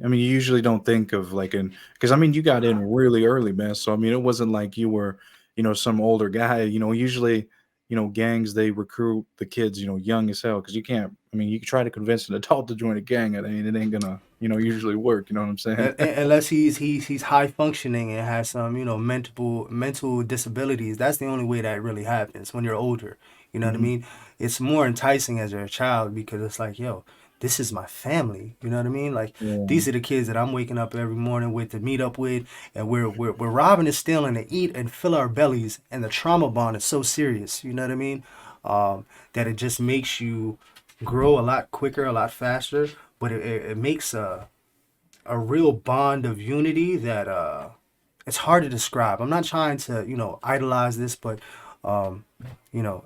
I mean, you usually don't think of like an because I mean, you got in really early, man. So I mean, it wasn't like you were, some older guy. Usually, gangs they recruit the kids, young as hell because you can't. I mean, you can try to convince an adult to join a gang, and it ain't gonna, usually work. You know what I'm saying? Unless he's high functioning and has some mental disabilities. That's the only way that really happens when you're older. You know what I Hmm. mean? It's more enticing as you're a child because it's like, yo, this is my family. You know what I mean? Like Yeah, these are the kids that I'm waking up every morning with to meet up with, and we're robbing and stealing to eat and fill our bellies. And the trauma bond is so serious. You know what I mean? That it just makes you grow a lot quicker, a lot faster. But it makes a real bond of unity that it's hard to describe. I'm not trying to, idolize this, but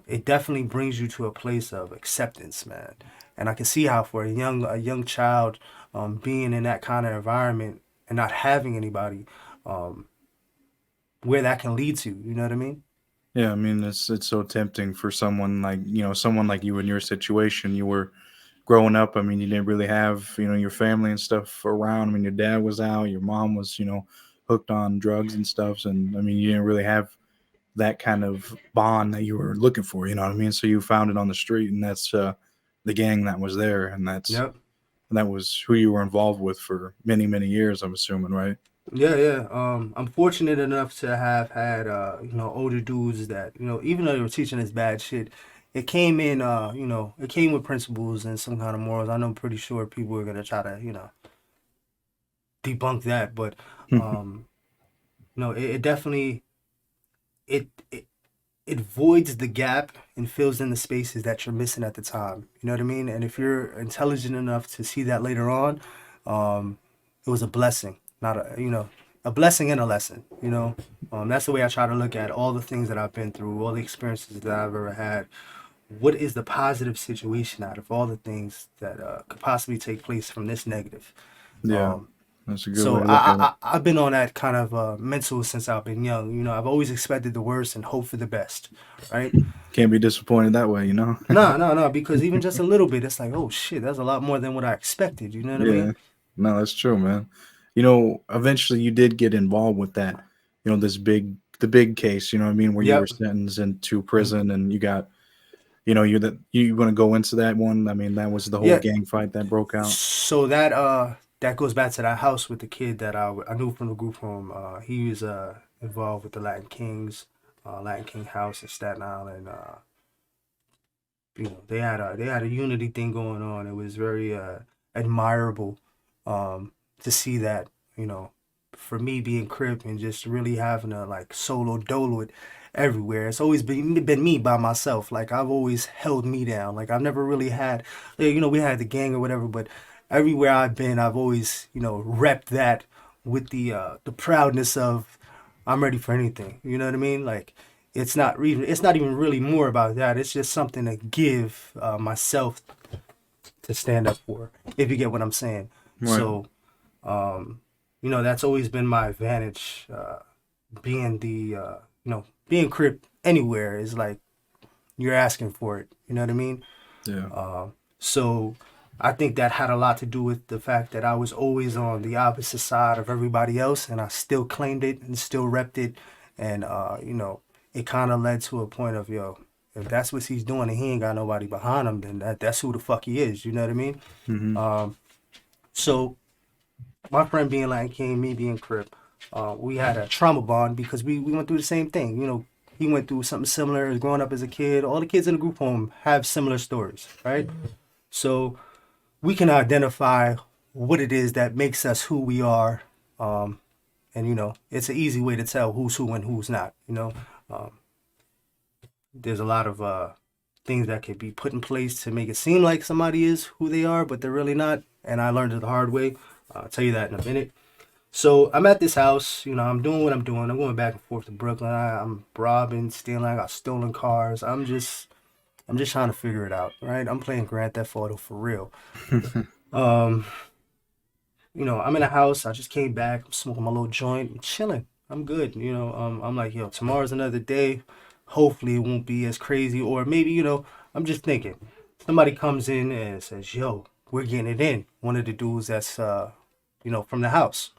it definitely brings you to a place of acceptance, man. And I can see how for a young child being in that kind of environment and not having anybody, um, where that can lead to. You know what I mean? yeah. I mean, it's so tempting for someone like you in your situation. You were growing up. I mean, you didn't really have your family and stuff around. I mean, your dad was out, your mom was hooked on drugs and stuff, and I mean, you didn't really have that kind of bond that you were looking for. You know what I mean? So you found it on the street, and that's the gang that was there, and Yep. that was who you were involved with for many many years. I'm assuming, right? Yeah, yeah. I'm fortunate enough to have had older dudes that, even though they were teaching us bad shit, it came with principles and some kind of morals. I know I'm pretty sure people are gonna try to, debunk that, but um, no, it definitely it, it it voids the gap and fills in the spaces that you're missing at the time. You know what I mean? And if you're intelligent enough to see that later on, um, it was a blessing, not a blessing and a lesson. That's the way I try to look at all the things that I've been through, all the experiences that I've ever had. What is the positive situation out of all the things that could possibly take place from this negative? Yeah, Um, that's a good way so to look at it. I've been on that kind of mental since I've been young. I've always expected the worst and hoped for the best, right? Can't be disappointed that way. No, no, no, because even just a little bit, it's like, oh shit, that's a lot more than what I expected. You know what I Yeah, mean? no, that's true, man. Eventually you did get involved with that. The big case. You know what I mean, where you were Yep. sentenced into prison, and you got, you want to go into that one. I mean, that was the whole Yeah. gang fight that broke out. So that goes back to that house with the kid that I knew from the group home. He was involved with the Latin King house in Staten Island. They had a unity thing going on. It was very admirable to see that. You know, for me being Crip and just really having a like solo dolo it everywhere. It's always been me by myself. Like I've always held me down. Like I've never really had, we had the gang or whatever, but everywhere I've been, I've always repped that with the proudness of I'm ready for anything. You know what I mean? Like it's not even really more about that. It's just something to give myself to stand up for. If you get what I'm saying. Right. So that's always been my advantage. Being being Crip anywhere is like you're asking for it. You know what I mean? Yeah. So I think that had a lot to do with the fact that I was always on the opposite side of everybody else, and I still claimed it and still repped it, and it kind of led to a point of if that's what he's doing and he ain't got nobody behind him, then that's who the fuck he is. You know what I mean? Hmm. So my friend being Latin King, me being Crip, we had a trauma bond because we went through the same thing. He went through something similar growing up as a kid. All the kids in the group home have similar stories, right? So we can identify what it is that makes us who we are. And it's an easy way to tell who's who and who's not. Um, there's a lot of things that could be put in place to make it seem like somebody is who they are, but they're really not. And I learned it the hard way. I'll tell you that in a minute. So I'm at this house, I'm doing what I'm doing. I'm going back and forth to Brooklyn. I'm robbing, stealing. I got stolen cars. I'm just I'm just trying to figure it out, right? I'm playing Grand Theft Auto for real. Um, I'm in a house. I just came back. I'm smoking my little joint. I'm chilling. I'm good. I'm like, yo, tomorrow's another day. Hopefully it won't be as crazy. Or maybe, I'm just thinking. Somebody comes in and says, yo, we're getting it in. One of the dudes that's, from the house.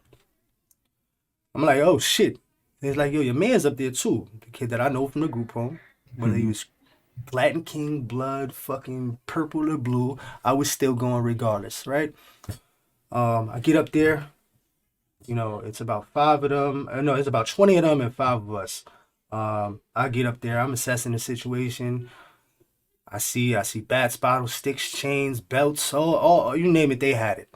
I'm like, oh, shit. And it's like, yo, your man's up there, too. The kid that I know from the group home. Whether he was Latin King, blood, fucking purple or blue, I was still going regardless, right? I get up there. It's about 5 of them. No, it's about 20 of them and 5 of us. I get up there. I'm assessing the situation. I see bats, bottles, sticks, chains, belts, all you name it, they had it.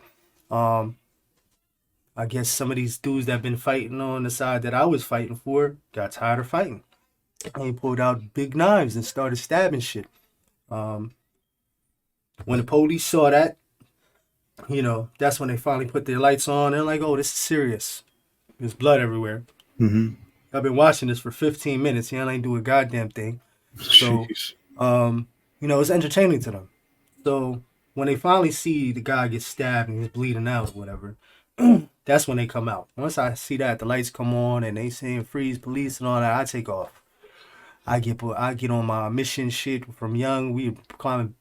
I guess some of these dudes that been fighting on the side that I was fighting for got tired of fighting. They pulled out big knives and started stabbing shit. When the police saw that, that's when they finally put their lights on. They're like, oh, this is serious. There's blood everywhere. Mm-hmm. I've been watching this for 15 minutes. He ain't do a goddamn thing. So, it's entertaining to them. So when they finally see the guy get stabbed and he's bleeding out or whatever, that's when they come out. Once I see that, the lights come on and they saying freeze police and all that, I take off. I get on my mission shit from young. We climbing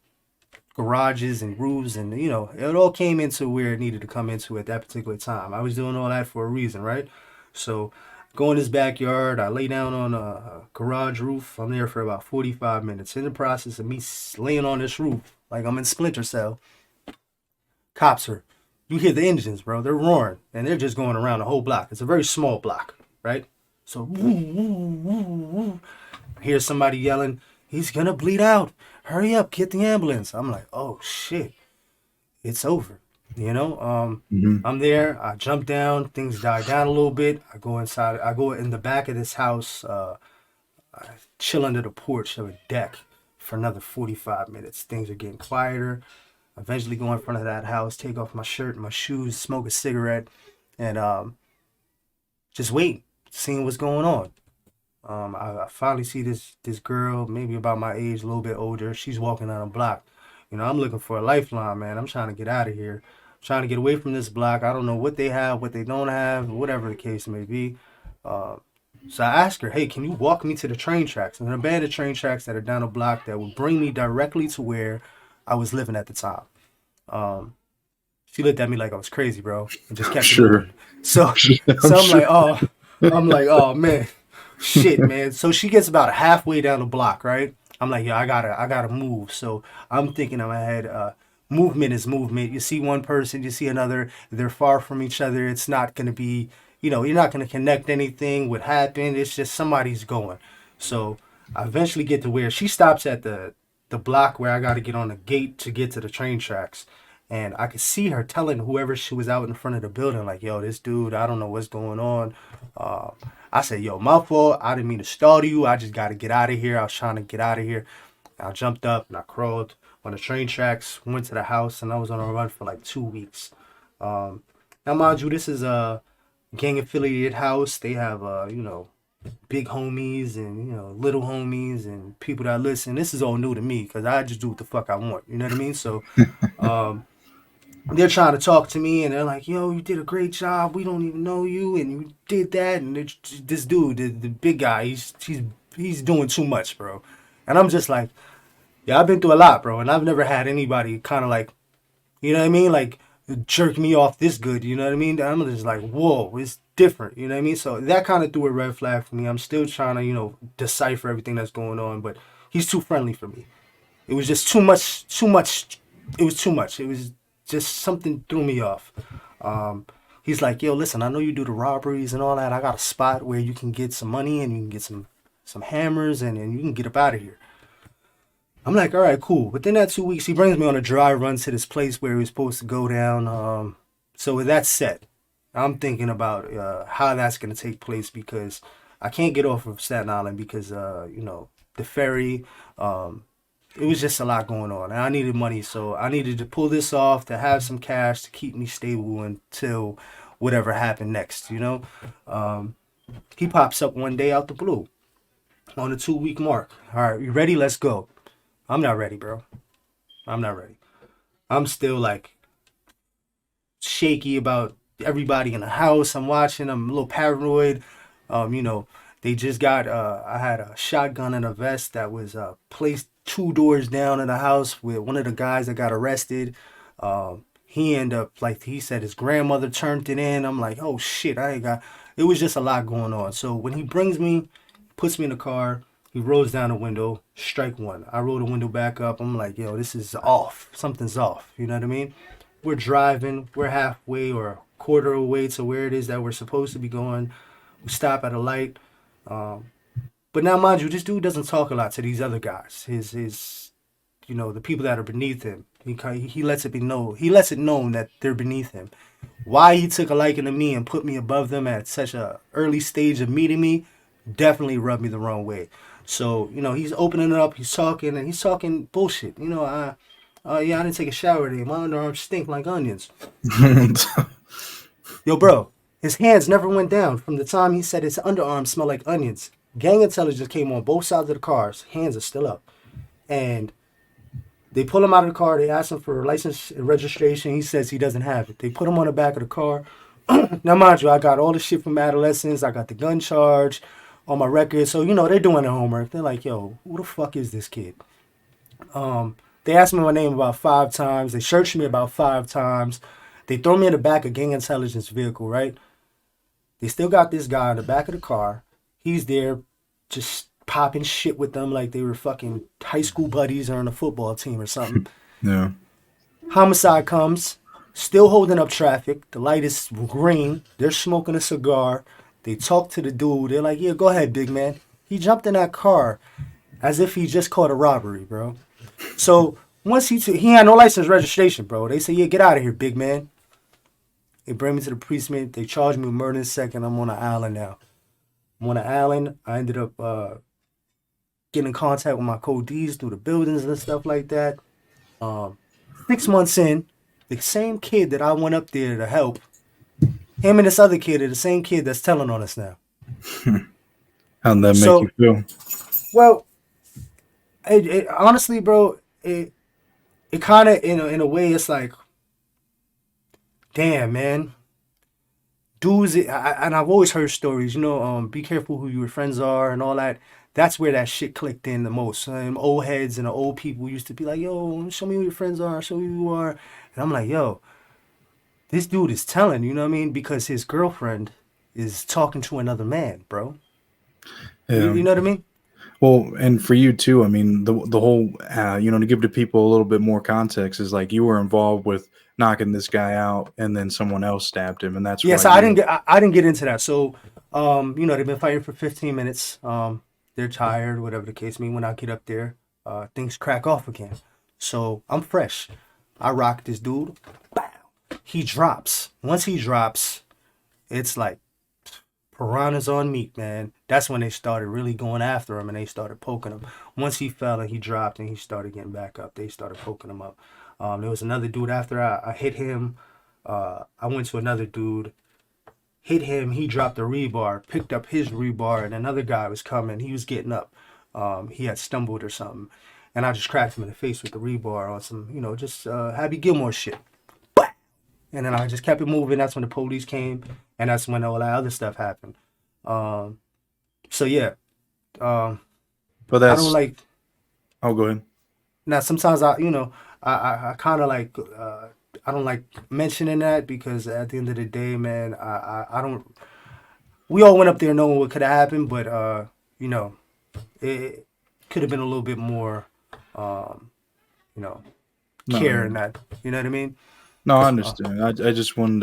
garages and roofs and, it all came into where it needed to come into at that particular time. I was doing all that for a reason, right? So go in this backyard. I lay down on a garage roof. I'm there for about 45 minutes. In the process of me laying on this roof, like I'm in Splinter Cell, cops are, you hear the engines, bro. They're roaring, and they're just going around the whole block. It's a very small block, right? So, woo, woo, woo, woo. Hear somebody yelling, he's going to bleed out. Hurry up, get the ambulance. I'm like, oh, shit. It's over. I'm there. I jump down. Things die down a little bit. I go inside. I go in the back of this house. I chill under the porch of a deck for another 45 minutes. Things are getting quieter. I eventually go in front of that house, take off my shirt and my shoes, smoke a cigarette, and just wait, seeing what's going on. I finally see this girl, maybe about my age, a little bit older. She's walking down a block. I'm looking for a lifeline, man. I'm trying to get out of here. I'm trying to get away from this block. I don't know what they have, what they don't have, whatever the case may be. So I asked her, hey, can you walk me to the train tracks? And an abandoned train tracks that are down a block that would bring me directly to where I was living at the time. She looked at me like I was crazy, bro, and just kept it moving. So I'm like, oh man, shit, man. So she gets about halfway down the block, right? I'm like, yo, I gotta move. So I'm thinking in my head, movement is movement. You see one person, you see another. They're far from each other. It's not gonna be, you're not gonna connect anything. What happened? It's just somebody's going. So I eventually get to where she stops at the block where I got to get on the gate to get to the train tracks. And I could see her telling whoever she was out in front of the building, like, yo, this dude, I don't know what's going on. I said, yo, my fault. I didn't mean to startle you. I just got to get out of here. I was trying to get out of here. I jumped up and I crawled on the train tracks, went to the house, and I was on a run for like 2 weeks. Now, mind you, this is a gang-affiliated house. They have, big homies and, little homies and people that listen. This is all new to me because I just do what the fuck I want. You know what I mean? So they're trying to talk to me and they're like, yo, you did a great job. We don't even know you and you did that. And this dude, the big guy, he's doing too much, bro. And I'm just like, yeah, I've been through a lot, bro. And I've never had anybody kind of like, you know what I mean? Like jerk me off this good. You know what I mean? I'm just like, whoa, it's different. You know what I mean? So that kind of threw a red flag for me. I'm still trying to, decipher everything that's going on. But he's too friendly for me. It was just too much. It was too much. It was just something threw me off. He's like, yo, listen, I know you do the robberies and all that. I got a spot where you can get some money and you can get some hammers and you can get up out of here. I'm like, all right, cool. Within that 2 weeks, he brings me on a dry run to this place where he was supposed to go down. So with that set, I'm thinking about how that's going to take place because I can't get off of Staten Island because, the ferry, it was just a lot going on. And I needed money, so I needed to pull this off, to have some cash to keep me stable until whatever happened next, He pops up one day out the blue on the 2 week mark. All right, you ready? Let's go. I'm not ready, bro. I'm not ready. I'm still like shaky about everybody in the house. I'm watching. I'm a little paranoid. You know, they just got. I had a shotgun and a vest that was placed 2 doors down in the house with one of the guys that got arrested. He ended up like he said his grandmother turned it in. I'm like, oh shit, I ain't got. It was just a lot going on. So when he brings me, puts me in the car. He rolls down the window, strike one. I roll the window back up. I'm like, yo, this is off. Something's off. You know what I mean? We're driving. We're halfway or a quarter away to where it is that we're supposed to be going. We stop at a light. But now, mind you, this dude doesn't talk a lot to these other guys. The people that are beneath him. He lets it be known. He lets it known that they're beneath him. Why he took a liking to me and put me above them at such a early stage of meeting me definitely rubbed me the wrong way. So, he's opening it up, and he's talking bullshit. Yeah, I didn't take a shower today. My underarms stink like onions. Yo, bro, his hands never went down from the time he said his underarms smell like onions. Gang intelligence came on both sides of the cars. Hands are still up. And they pull him out of the car. They ask him for license and registration. He says he doesn't have it. They put him on the back of the car. Now, mind you, I got all the shit from adolescence. I got the gun charge on my record. So, they're doing their homework. They're like, yo, who the fuck is this kid? They asked me my name about 5 times. They searched me about 5 times. They throw me in the back of gang intelligence vehicle, right? They still got this guy in the back of the car. He's there just popping shit with them like they were fucking high school buddies or on a football team or something. Yeah. Homicide comes, still holding up traffic. The light is green. They're smoking a cigar. They talk to the dude. They're like, yeah, go ahead, big man. He jumped in that car as if he just caught a robbery, bro. So once he had no license registration, bro. They say, yeah, get out of here, big man. They bring me to the precinct. They charge me with murder in a second. I'm on an island now. I'm on an island. I ended up getting in contact with my codees through the buildings and stuff like that. 6 months in, the same kid that I went up there to help, him and this other kid are the same kid that's telling on us now. How'd that make you feel? Well, it honestly, bro, it kind of, in a way, it's like, damn, man. Dudes, and I've always heard stories, be careful who your friends are and all that. That's where that shit clicked in the most. Old heads and the old people used to be like, yo, show me who your friends are, show me who you are. And I'm like, yo, this dude is telling, you know what I mean? Because his girlfriend is talking to another man, bro. Yeah. You know what I mean? Well, and for you too, I mean, the whole, to give the people a little bit more context is like you were involved with knocking this guy out, and then someone else stabbed him, and that's yeah. So I didn't get into that. So, they've been fighting for 15 minutes. They're tired, whatever the case may be. When I get up there, things crack off again. So I'm fresh. I rock this dude. Bow. He drops. Once he drops, it's like piranhas on meat, man. That's when they started really going after him and they started poking him. Once he fell and he dropped and he started getting back up, they started poking him up. There was another dude after I hit him. I went to another dude, hit him. He dropped the rebar, picked up his rebar, and another guy was coming. He was getting up. He had stumbled or something. And I just cracked him in the face with the rebar on some, just Happy Gilmore shit. And then I just kept it moving. That's when the police came, and that's when all that other stuff happened. So yeah. But that's. I don't like. Oh, go ahead. Now sometimes I kind of like. I don't like mentioning that because at the end of the day, man, I don't. We all went up there knowing what could have happened, but it could have been a little bit more, care in that. You know what I mean? No, I understand. I just wanted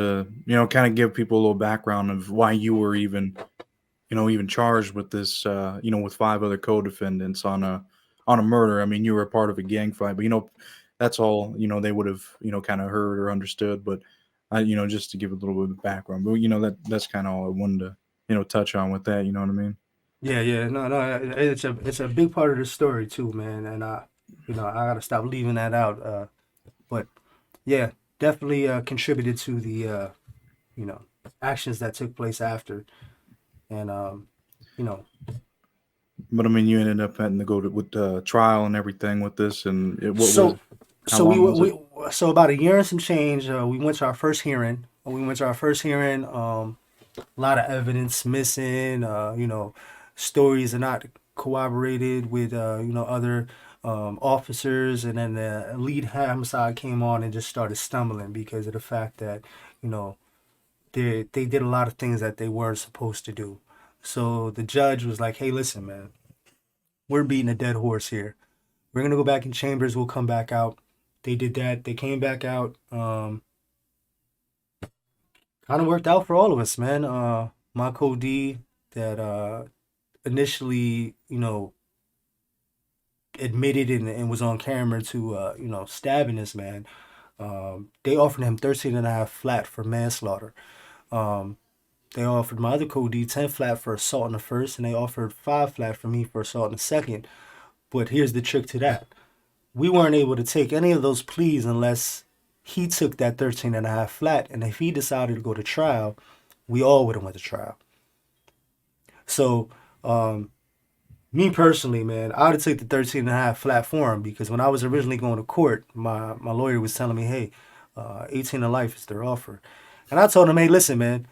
to, kind of give people a little background of why you were even charged with this, with 5 other co-defendants on a murder. I mean, you were a part of a gang fight, but that's all, they would have, kind of heard or understood. But just to give a little bit of background. But that's kind of all I wanted to, touch on with that. You know what I mean? Yeah. No. It's a big part of the story too, man. And I gotta stop leaving that out. But yeah. Definitely contributed to the, actions that took place after. And, But I mean, you ended up having to go to with trial and everything with this, and what was So, how so we long were was it? so about a year and some change. We went to our first hearing. A lot of evidence missing. Stories are not corroborated with other officers, and then the lead homicide came on and just started stumbling because of the fact that you know they did a lot of things that they weren't supposed to do. So the judge was like, "Hey, listen, man, we're beating a dead horse here. We're gonna go back in chambers. We'll come back out." They did that. They came back out. Kind of worked out for all of us, man. My co-D that initially, admitted and was on camera to, stabbing this man. They offered him 13 and a half flat for manslaughter. Um, they offered my other co-D 10 flat for assault in the first, and they offered 5 flat for me for assault in the second. But here's the trick to that. We weren't able to take any of those pleas unless he took that 13 and a half flat. And if he decided to go to trial, we all would have went to trial. So, me personally, man, I would take the 13 and a half flat for him because when I was originally going to court, my lawyer was telling me, hey, 18 to life is their offer. And I told him, hey, listen, man,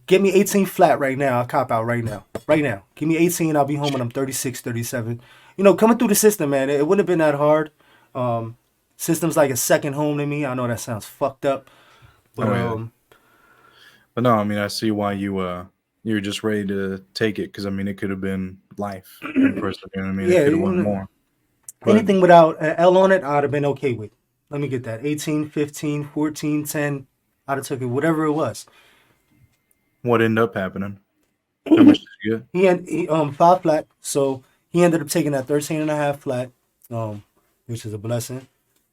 give me 18 flat right now. I'll cop out right now. Right now. Give me 18. I'll be home when I'm 36, 37. Coming through the system, man, it wouldn't have been that hard. System's like a second home to me. I know that sounds fucked up, but Oh yeah, but no, I mean, I see why you're just ready to take it because I mean, it could have been life in prison. You know what I mean? It yeah, could have went more. But anything without an L on it, I'd have been okay with. Let me get that. 18, 15, 14, 10. I'd have took it, whatever it was. what ended up happening? How much did you get? He 5 flat, so he ended up taking that 13 and a half flat, which is a blessing.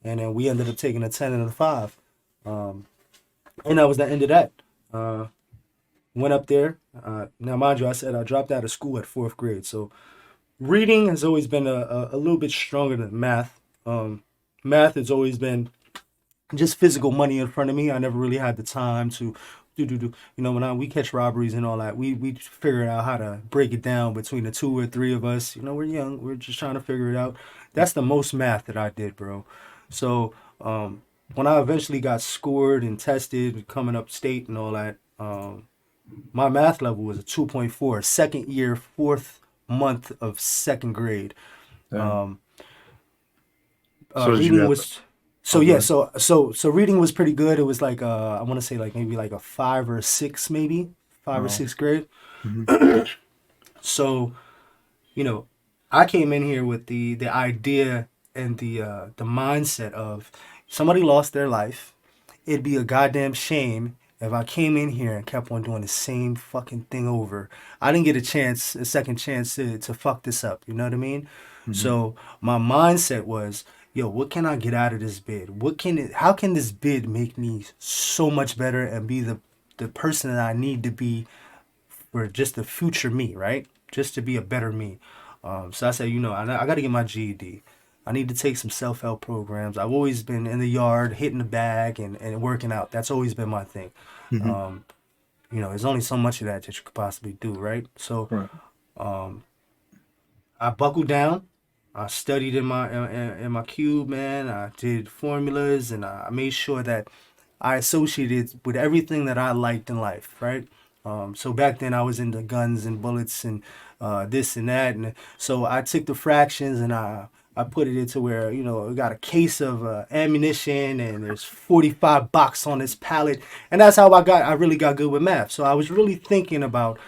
And then we ended up taking a 10 and a 5. Um, and that was the end of that. Uh, Went up there. Now, mind you, I said I dropped out of school at 4th grade. So reading has always been a little bit stronger than math. Math has always been just physical money in front of me. I never really had the time to do. When we catch robberies and all that, we figure out how to break it down between the 2 or 3 of us. We're young. We're just trying to figure it out. That's the most math that I did, bro. So when I eventually got scored and tested, coming up state and all that, my math level was a 2.4, second year, 4th month of 2nd grade. Damn. Um, So did you Reading have? was so Oh, go yeah, ahead. so reading was pretty good. It was like I want to say like maybe like a 5 or 6, maybe 5 or Oh, 6th grade. hmm. So you know, I came in here with the idea and the mindset of somebody lost their life. It'd be a goddamn shame if I came in here and kept on doing the same fucking thing over. I didn't get a second chance to fuck this up. You know what I mean? Hmm. So my mindset was, yo, what can I get out of this bid? How can this bid make me so much better and be the person that I need to be for just the future me, right? Just to be a better me. So I said, I got to get my GED. I need to take some self-help programs. I've always been in the yard, hitting the bag and working out. That's always been my thing. Hmm. Um, there's only so much of that you could possibly do, right? So Right. I buckled down. I studied in my cube, man. I did formulas, and I made sure that I associated with everything that I liked in life, right? So back then I was into guns and bullets and this and that, and so I took the fractions and I put it into where we got a case of ammunition and there's 45 box on this pallet, and that's how I really got good with math. So I was really thinking about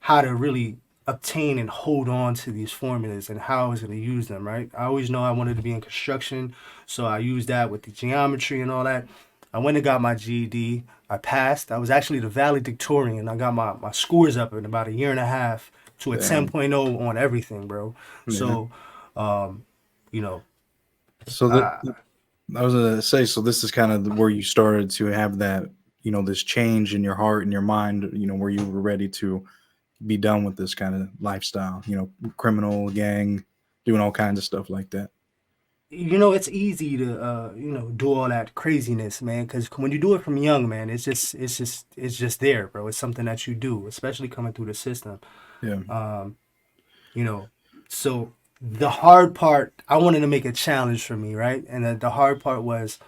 how to really obtain and hold on to these formulas and how I was going to use them, right? I always know I wanted to be in construction, so I used that with the geometry and all that. I went and got my GED. I passed. I was actually the valedictorian. I got my scores up in about a year and a half to a Damn. 10.0 on everything, bro. Yeah. So, um, you know, So that uh, I was gonna say. So this is kind of where you started to have that, this change in your heart and your mind. Where you were ready to be done with this kind of lifestyle. Criminal gang, doing all kinds of stuff like that. it's easy to do all that craziness, man, because when you do it from young, man, it's just there, bro. It's something that you do, especially coming through the system. Yeah. um you know. So the hard part, I wanted to make a challenge for me, right? And the hard part was,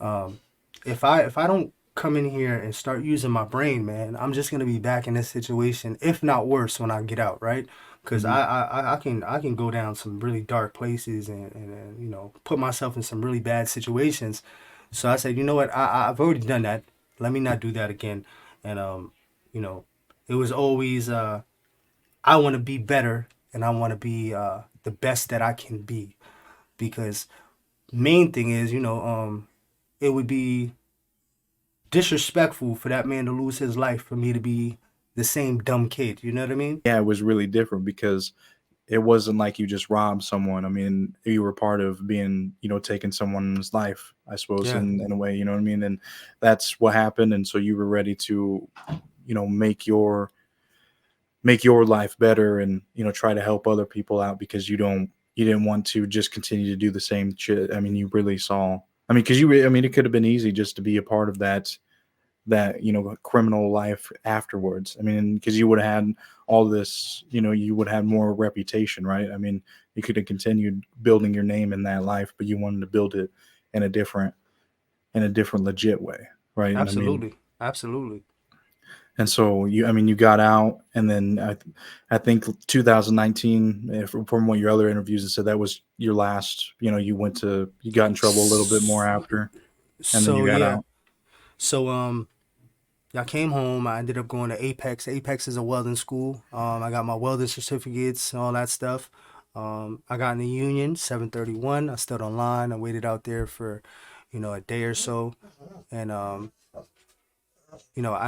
um, if I don't come in here and start using my brain, man, I'm just gonna be back in this situation, if not worse, when I get out, right? Because Hmm. I can go down some really dark places and put myself in some really bad situations. So I said, you know what, I've already done that. Let me not do that again. And you know, it was always I want to be better and I want to be the best that I can be because main thing is it would be disrespectful for that man to lose his life for me to be the same dumb kid. You know what I mean? Yeah, it was really different because it wasn't like you just robbed someone. I mean, you were part of being, taking someone's life, I suppose, Yeah, in a way, you know what I mean? And that's what happened. And so you were ready to, make your life better and, try to help other people out because you didn't want to just continue to do the same shit. I mean, you really saw, I mean, because I mean, it could have been easy just to be a part of that criminal life afterwards. I mean, because you would have had all this, you would have more reputation, right? I mean, you could have continued building your name in that life, but you wanted to build it in a different legit way, right? And I mean, absolutely, absolutely. and so I mean, you got out, and then I think 2019, from what your other interviews have said, that was your last. You got in trouble a little bit more after, and then you So got yeah, out. so I came home. I ended up going to Apex. Apex is a welding school. I got my welding certificates, all that stuff. I got in the union 731. I stood online. I waited out there for, a day or so, and I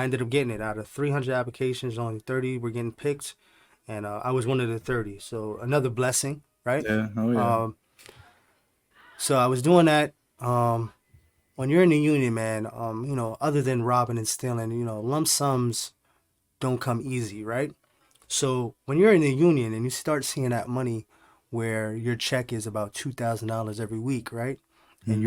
ended up getting it. Out of 300 applications, only 30 were getting picked, and I was one of the 30. So another blessing, right? Yeah. Oh yeah. Um, so I was doing that. When you're in the union, man, other than robbing and stealing, lump sums don't come easy, right? So when you're in the union and you start seeing that money where your check is about $2,000 every week, right? And Hmm.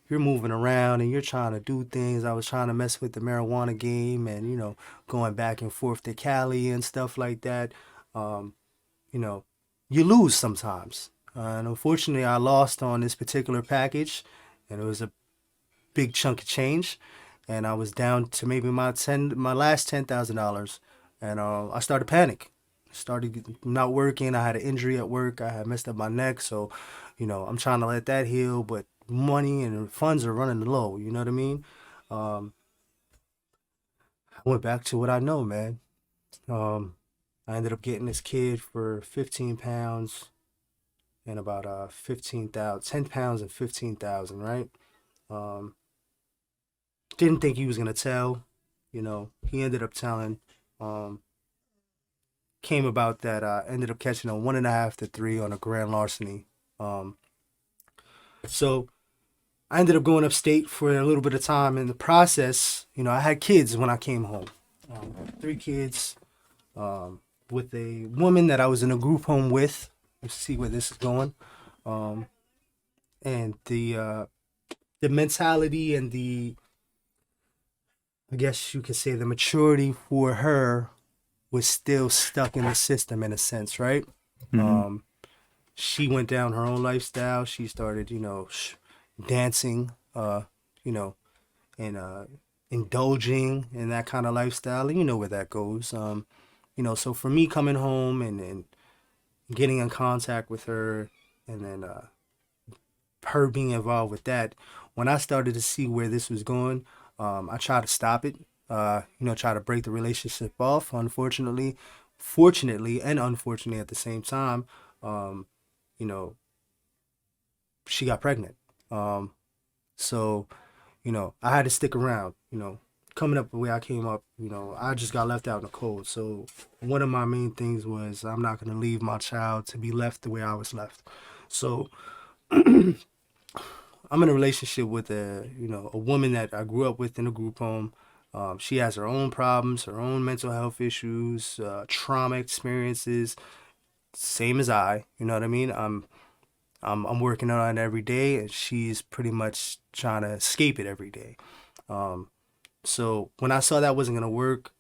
you're moving around and you're trying to do things. I was trying to mess with the marijuana game and going back and forth to Cali and stuff like that. Um, you know, you lose sometimes. And unfortunately, I lost on this particular package, and it was a big chunk of change, and I was down to maybe my last $10,000, and I started panic. Started not working. I had an injury at work. I had messed up my neck, so I'm trying to let that heal, but money and funds are running low. You know what I mean? Um, I went back to what I know, man. Um, I ended up getting this kid for 15 pounds and about 15,000, 10 pounds and 15,000, right? Um, didn't think he was gonna tell. He ended up telling. Um, came about that ended up catching a 1.5 to 3 on a grand larceny. Um, so I ended up going upstate for a little bit of time. In the process, I had kids when I came home. 3 kids with a woman that I was in a group home with. Let's see where this is going. Um, and the mentality and I guess you could say the maturity for her was still stuck in the system in a sense, right? Hmm. Um, she went down her own lifestyle. She started, dancing, you know, and indulging in that kind of lifestyle, and you know where that goes. So for me coming home and getting in contact with her, and then her being involved with that, when I started to see where this was going, I tried to stop it. Try to break the relationship off. Unfortunately, fortunately, and unfortunately at the same time, um, you know, she got pregnant. Um, so, I had to stick around. Coming up the way I came up, I just got left out in the cold. So, one of my main things was I'm not going to leave my child to be left the way I was left. So, I'm in a relationship with a woman that I grew up with in a group home. She has her own problems, her own mental health issues, trauma experiences, same as I. You know what I mean? I'm working on it every day, and she's pretty much trying to escape it every day. Um, so when I saw that wasn't gonna work,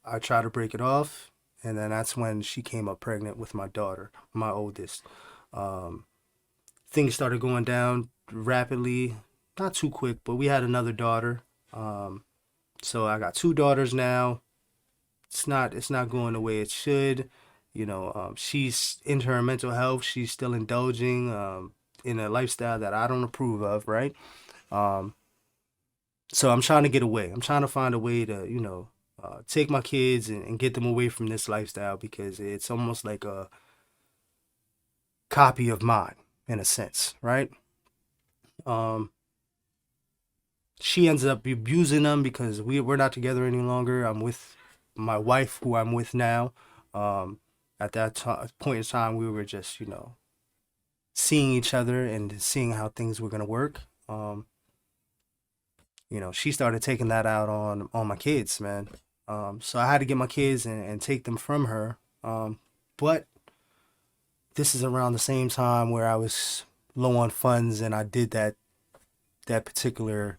I tried to break it off, And then that's when she came up pregnant with my daughter, my oldest. Things started going down rapidly, not too quick, but we had another daughter. So I got two daughters now. It's not going the way it should. She's into her mental health. She's still indulging in a lifestyle that I don't approve of, right? Um, so I'm trying to get away. I'm trying to find a way to, take my kids and get them away from this lifestyle because it's almost like a copy of mine in a sense, right? Um, she ends up abusing them because we're not together any longer. I'm with my wife, who I'm with now. At that point in time, we were just, seeing each other and seeing how things were gonna work. She started taking that out on my kids, man. So I had to get my kids and take them from her. But this is around the same time where I was low on funds, and I did that particular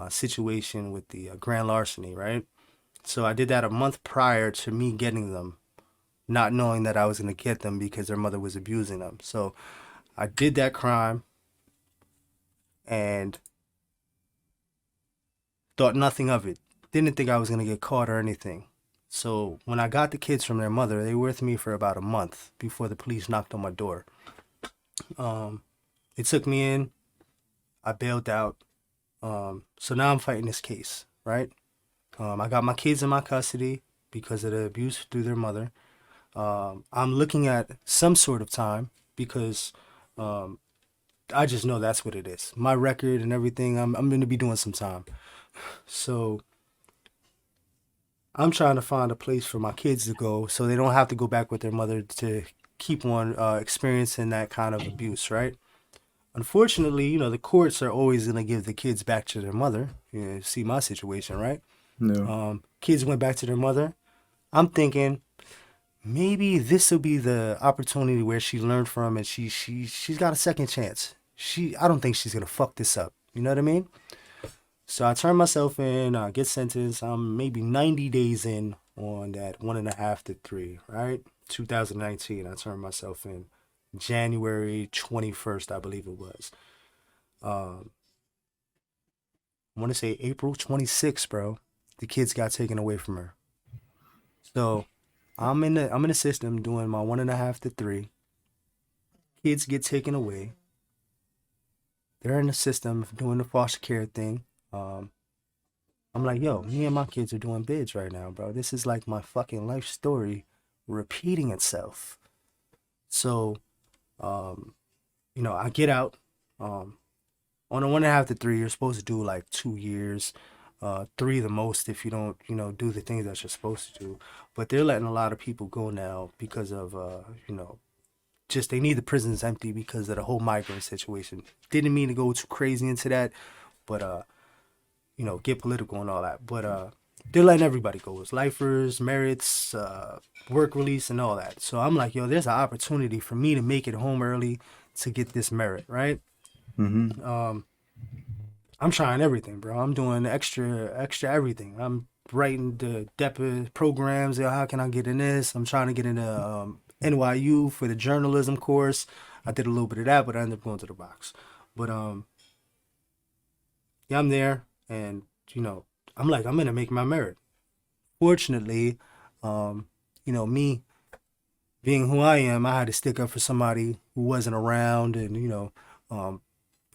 situation with the grand larceny, right? So I did that a month prior to me getting them, not knowing that I was going to get them because their mother was abusing them. So I did that crime and thought nothing of it. Didn't think I was going to get caught or anything. So when I got the kids from their mother, they were with me for about a month before the police knocked on my door. They took me in. I bailed out. So now I'm fighting this case, right? I got my kids in my custody because of the abuse through their mother. I'm looking at some sort of time because I just know that's what it is. My record and everything, I'm going to be doing some time. So I'm trying to find a place for my kids to go so they don't have to go back with their mother to keep on experiencing that kind of abuse, right? Unfortunately, the courts are always going to give the kids back to their mother. You see my situation, right? No. Kids went back to their mother. I'm thinking maybe this will be the opportunity where she learned from and she's got a second chance. I don't think she's going to fuck this up. You know what I mean? So I turn myself in, I get sentenced. I'm maybe 90 days in on that 1.5 to 3, right? 2019, I turned myself in. January 21st, I believe it was. I want to say April 26th, bro. The kids got taken away from her. So I'm in the system doing my 1.5 to 3. Kids get taken away. They're in the system doing the foster care thing. I'm like, yo, me and my kids are doing bids right now, bro. This is like my fucking life story repeating itself. So, I get out. On a 1.5 to 3, you're supposed to do like 2 years, 3 the most if you don't, do the things that you're supposed to do. But they're letting a lot of people go now because of, just they need the prisons empty because of the whole migrant situation. Didn't mean to go too crazy into that, but get political and all that. But they're letting everybody go. It's lifers, merits, work release, and all that. So I'm like, yo, there's an opportunity for me to make it home early to get this merit, right? Mm-hmm. I'm trying everything, bro. I'm doing extra everything. I'm writing the DEPA programs. How can I get in this? I'm trying to get into NYU for the journalism course. I did a little bit of that, but I ended up going to the box. But yeah, I'm there, and I'm like, I'm gonna make my merit. Fortunately, me being who I am, I had to stick up for somebody who wasn't around, and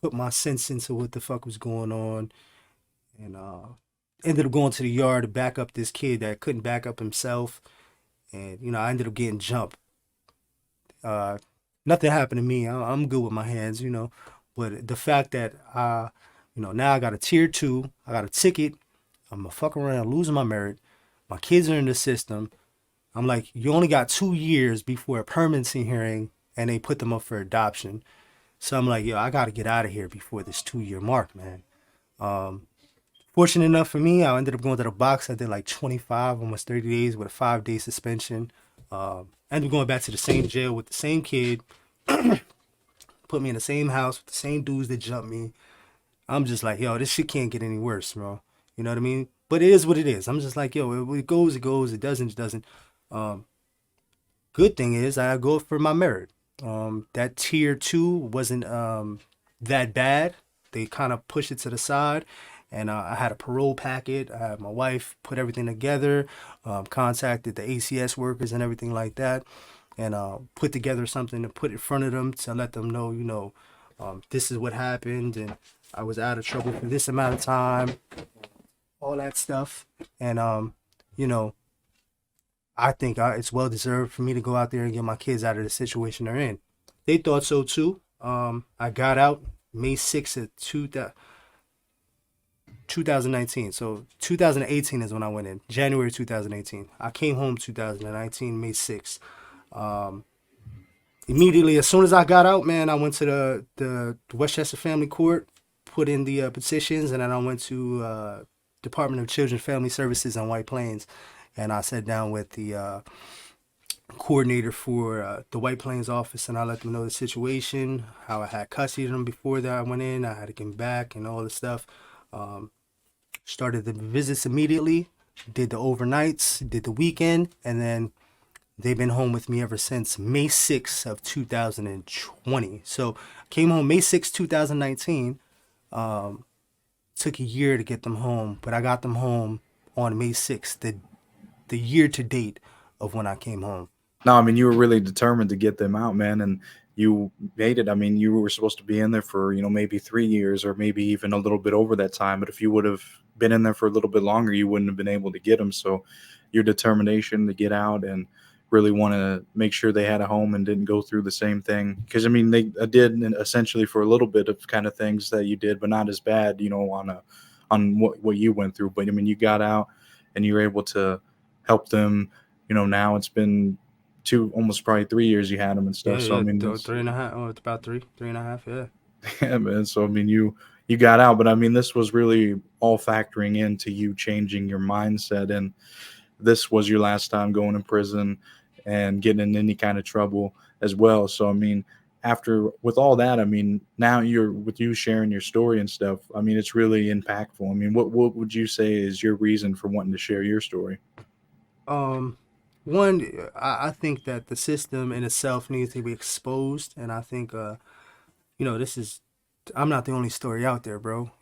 put my sense into what the fuck was going on, and ended up going to the yard to back up this kid that couldn't back up himself, and I ended up getting jumped. Nothing happened to me. I'm good with my hands, but the fact that now I got a tier 2, I got a ticket, I'm gonna fuck around losing my merit. My kids are in the system. I'm like, you only got 2 years before a permanency hearing, and they put them up for adoption. So I'm like, yo, I gotta get out of here before this 2-year mark, man. Fortunate enough for me, I ended up going to the box. I did like 25, almost 30 days with a 5-day suspension. Ended up going back to the same jail with the same kid. Put me in the same house with the same dudes that jumped me. I'm just like, yo, this shit can't get any worse, bro. You know what I mean? But it is what it is. I'm just like, yo, it goes, it goes. It doesn't, it doesn't. good thing is I go for my merit. That tier two wasn't that bad. They kind of pushed it to the side, and I had a parole packet. I had my wife put everything together, contacted the ACS workers and everything like that, and put together something to put in front of them to let them know, this is what happened, and I was out of trouble for this amount of time, all that stuff, and you know, I think it's well deserved for me to go out there and get my kids out of the situation they're in. They thought so too. I got out May 6th of 2019. So 2018 is when I went in. January 2018. I came home 2019, May 6th. Immediately, as soon as I got out, man, I went to the Westchester Family Court, put in the petitions, and then I went to Department of Children Family Services on White Plains, and I sat down with the coordinator for the White Plains office, and I let them know the situation, how I had custody of them before that I went in, I had to get back, and all this stuff. Started the visits immediately, did the overnights, did the weekend, and then they've been home with me ever since May 6th of 2020. So came home May 6th, 2019. Took a year to get them home, but I got them home on May 6th, the year to date of when I came home. No, I mean, you were really determined to get them out, man, and you made it. I mean, you were supposed to be in there for, maybe 3 years or maybe even a little bit over that time. But if you would have been in there for a little bit longer, you wouldn't have been able to get them. So your determination to get out and really want to make sure they had a home and didn't go through the same thing. Because, I mean, they did essentially for a little bit of kind of things that you did, but not as bad, on what you went through. But, I mean, you got out and you were able to help them. Now it's been almost probably 3 years you had them and stuff. Yeah, So I mean, three and a half. Oh, it's about three and a half. Yeah. yeah, man. So I mean, you got out, but I mean, this was really all factoring into you changing your mindset, and this was your last time going in prison and getting in any kind of trouble as well. So I mean, after with all that, I mean, now you're with you sharing your story and stuff. I mean, it's really impactful. I mean, what would you say is your reason for wanting to share your story? Um, One, I think that the system in itself needs to be exposed, and I think, this is, I'm not the only story out there, bro.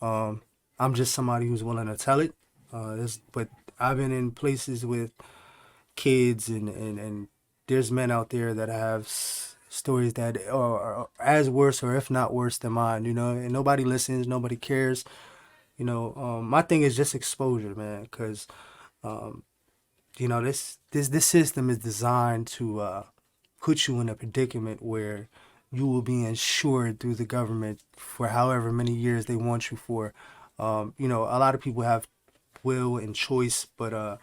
I'm just somebody who's willing to tell it. But I've been in places with kids, and there's men out there that have stories that are as worse or if not worse than mine. And nobody listens, nobody cares. My thing is just exposure, man, because this system is designed to put you in a predicament where you will be insured through the government for however many years they want you for. A lot of people have will and choice, but a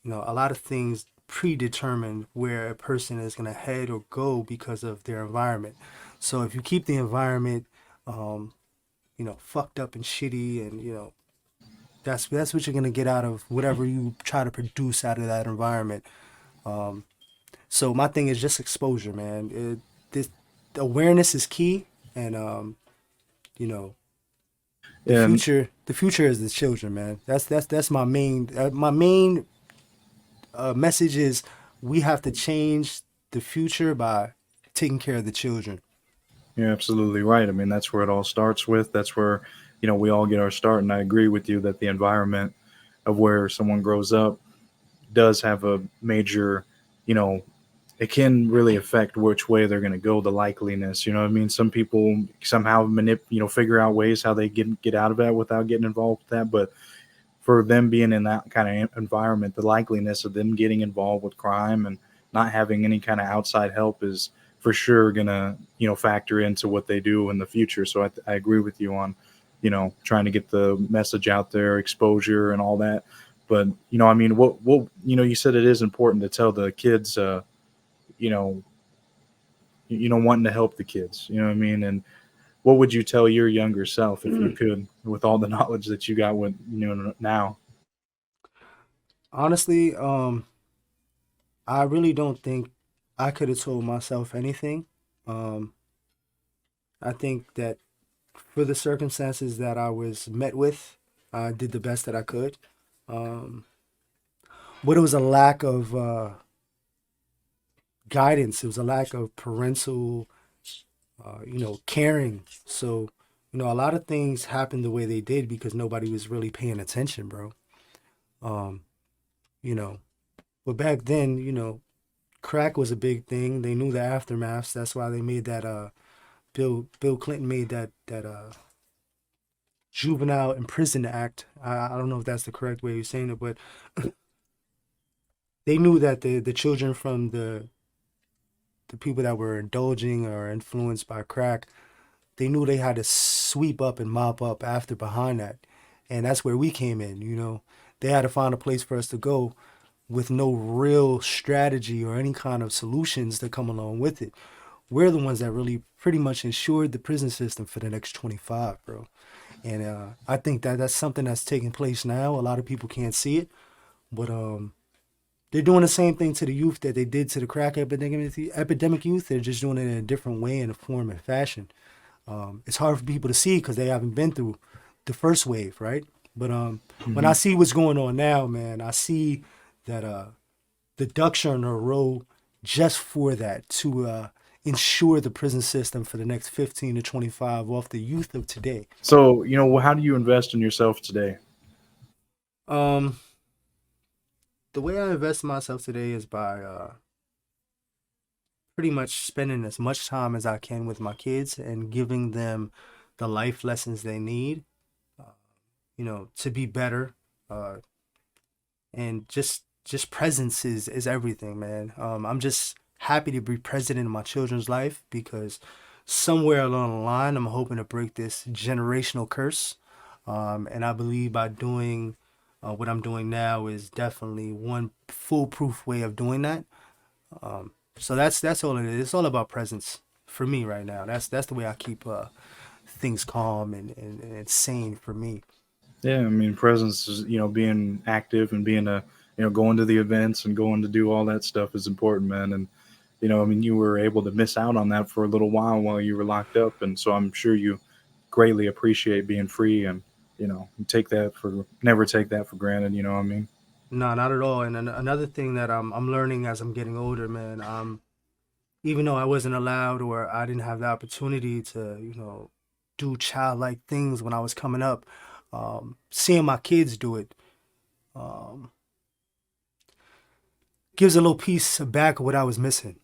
lot of things predetermine where a person is going to head or go because of their environment. So if you keep the environment, fucked up and shitty, and that's what you're gonna get out of whatever you try to produce out of that environment. So my thing is just exposure, man. This awareness is key, and you know, the And future. The future is the children, man. That's my main message is we have to change the future by taking care of the children. you're absolutely right. I mean, that's where it all starts with. That's where, we all get our start. And I agree with you that the environment of where someone grows up does have a major, you know, it can really affect which way they're going to go, the likeliness. You know what I mean? Some people somehow figure out ways how they get out of that without getting involved with that. But for them being in that kind of environment, the likeliness of them getting involved with crime and not having any kind of outside help is for sure gonna factor into what they do in the future. So I agree with you on trying to get the message out there, exposure, and all that. But I mean, what you said it is important to tell the kids, you know, wanting to help the kids. You know what I mean? And what would you tell your younger self if you could, with all the knowledge that you got with now? Honestly, I really don't think I could have told myself anything. Um, I think that for the circumstances that I was met with, I did the best that I could. Um, but it was a lack of guidance. It was a lack of parental, caring. So, a lot of things happened the way they did because nobody was really paying attention, bro. Um, you know, but back then, crack was a big thing. They knew the aftermaths. That's why they made that. Bill Clinton made that Juvenile Imprisonment Act. I don't know if that's the correct way of saying it, but they knew that the children from the people that were indulging or influenced by crack, they knew they had to sweep up and mop up after behind that. And that's where we came in. They had to find a place for us to go with no real strategy or any kind of solutions that come along with it. We're the ones that really pretty much ensured the prison system for the next 25, bro. And I think that that's something that's taking place now. A lot of people can't see it, but they're doing the same thing to the youth that they did to the crack epidemic youth. They're just doing it in a different way, in a form and fashion. It's hard for people to see because they haven't been through the first wave, right? But when I see what's going on now, man, I see that the ducks are in a row just for that, to ensure the prison system for the next 15 to 25 off the youth of today. So, how do you invest in yourself today? Um, the way I invest in myself today is by pretty much spending as much time as I can with my kids and giving them the life lessons they need, uh, to be better. Uh, and just presence is everything, man. I'm just happy to be present in my children's life because somewhere along the line, I'm hoping to break this generational curse. And I believe by doing what I'm doing now is definitely one foolproof way of doing that. So that's all it is. It's all about presence for me right now. That's the way I keep things calm and sane for me. Yeah, I mean, presence is, being active and being going to the events and going to do all that stuff is important, man. And, I mean, you were able to miss out on that for a little while you were locked up. And so I'm sure you greatly appreciate being free and, never take that for granted. You know what I mean? No, not at all. And another thing that I'm learning as I'm getting older, man. Even though I wasn't allowed or I didn't have the opportunity to, do childlike things when I was coming up, seeing my kids do it um, gives a little piece back of what I was missing.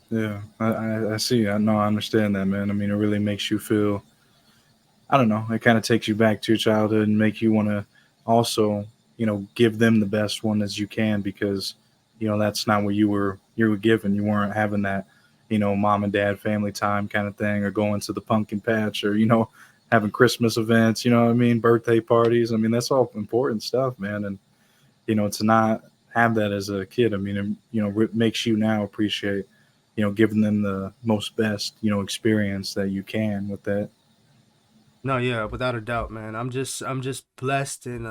Yeah, I see. I know, I understand that, man. I mean, it really makes you feel, I don't know, it kind of takes you back to your childhood and make you want to also, give them the best one as you can because, that's not what you were given. You weren't having that, mom and dad family time kind of thing or going to the pumpkin patch or, having Christmas events, you know what I mean? Birthday parties. I mean, that's all important stuff, man. And, to not have that as a kid, I mean, it makes you now appreciate, giving them the most best, experience that you can with that. No, yeah, without a doubt, man. I'm just blessed and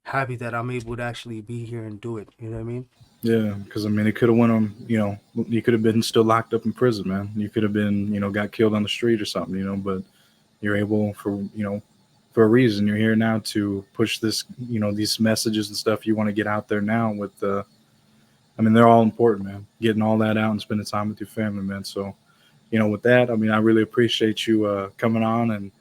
happy that I'm able to actually be here and do it. You know what I mean? Yeah, because I mean, it could have went on. You could have been still locked up in prison, man. You could have been, got killed on the street or something, But you're able for a reason. You're here now to push this, these messages and stuff you want to get out there now. With I mean, they're all important, man. Getting all that out and spending time with your family, man. So, with that, I mean, I really appreciate you coming on and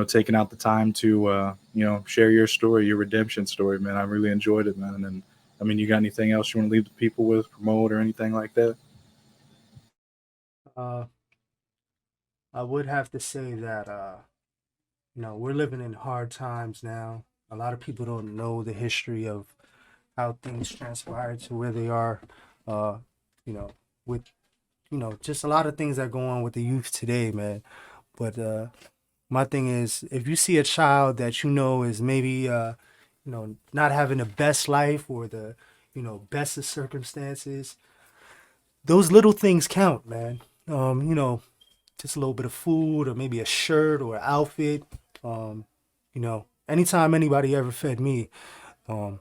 taking out the time to share your story, your redemption story, man. I really enjoyed it, man. And I mean, you got anything else you want to leave the people with, promote, or anything like that? Uh, I would have to say that we're living in hard times now. A lot of people don't know the history of how things transpired to where they are. Uh, you know, with just a lot of things that go on with the youth today, man. But my thing is, if you see a child that is maybe not having the best life or the best of circumstances, those little things count, man. Just a little bit of food or maybe a shirt or an outfit. Anytime anybody ever fed me, um,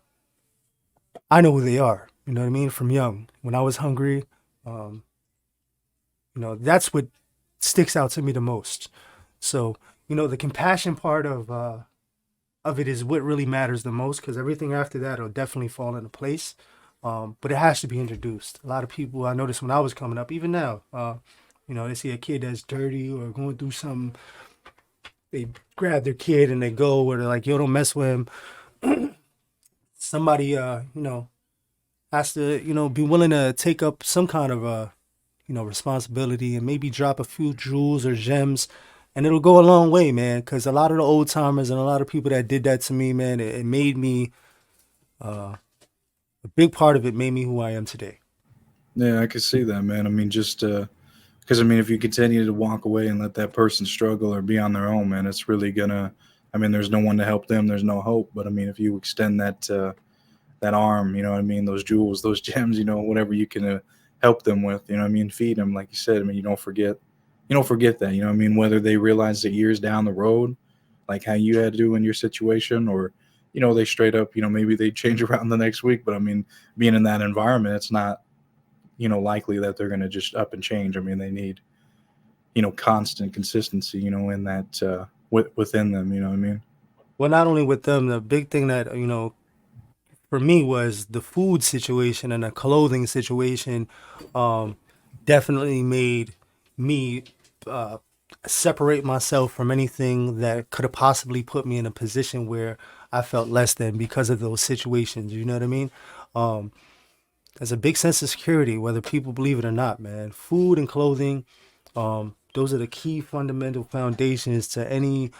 I know who they are. You know what I mean? From young, when I was hungry, um, that's what sticks out to me the most. So, the compassion part of it is what really matters the most because everything after that will definitely fall into place. But it has to be introduced. A lot of people, I noticed when I was coming up, even now, they see a kid that's dirty or going through something, they grab their kid and they go, or they're like, yo, don't mess with him. Somebody, has to, be willing to take up some kind of, responsibility and maybe drop a few jewels or gems. And it'll go a long way, man, because a lot of the old timers and a lot of people that did that to me, man, it made me, a big part of it made me who I am today. Yeah, I can see that, man. I mean, just because I mean, if you continue to walk away and let that person struggle or be on their own, man, it's really gonna. I mean, there's no one to help them. There's no hope. But I mean, if you extend that arm, you know what I mean, those jewels, those gems, whatever you can help them with, what I mean, feed them, like you said. I mean, you don't forget that, what I mean, whether they realize it years down the road, like how you had to do in your situation, or they straight up, maybe they change around the next week. But I mean, being in that environment, it's not likely that they're going to just up and change. I mean, they need, constant consistency, in that, within them, you know what I mean? Well, not only with them, the big thing that, for me was the food situation and the clothing situation. um, Definitely made me separate myself from anything that could have possibly put me in a position where I felt less than because of those situations. You know what I mean? Um, there's a big sense of security, whether people believe it or not, man. Food and clothing, those are the key fundamental foundations to any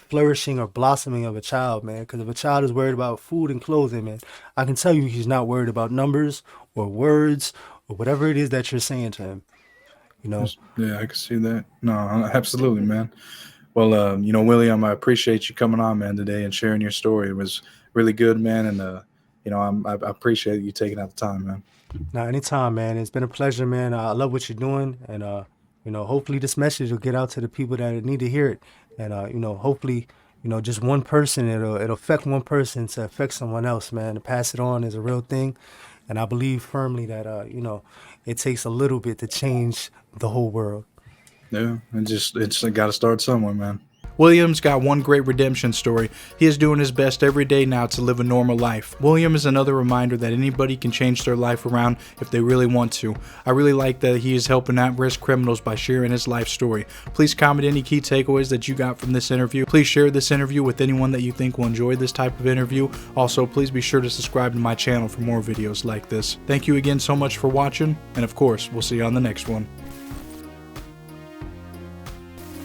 flourishing or blossoming of a child, man. Because if a child is worried about food and clothing, man, I can tell you he's not worried about numbers or words or whatever it is that you're saying to him. Yeah, I can see that. No, absolutely, man. Well, William, I appreciate you coming on, man, today and sharing your story. It was really good, man. And, I appreciate you taking out the time, man. Now, anytime, man. It's been a pleasure, man. I love what you're doing, and hopefully this message will get out to the people that need to hear it, and hopefully, just one person, it'll affect one person to affect someone else, man. To pass it on is a real thing, and I believe firmly that it takes a little bit to change the whole world. Yeah, it's got to start somewhere, man. William's got one great redemption story. He is doing his best every day now to live a normal life. William is another reminder that anybody can change their life around if they really want to. I really like that he is helping at-risk criminals by sharing his life story. Please comment any key takeaways that you got from this interview. Please share this interview with anyone that you think will enjoy this type of interview. Also, please be sure to subscribe to my channel for more videos like this. Thank you again so much for watching, and of course, we'll see you on the next one.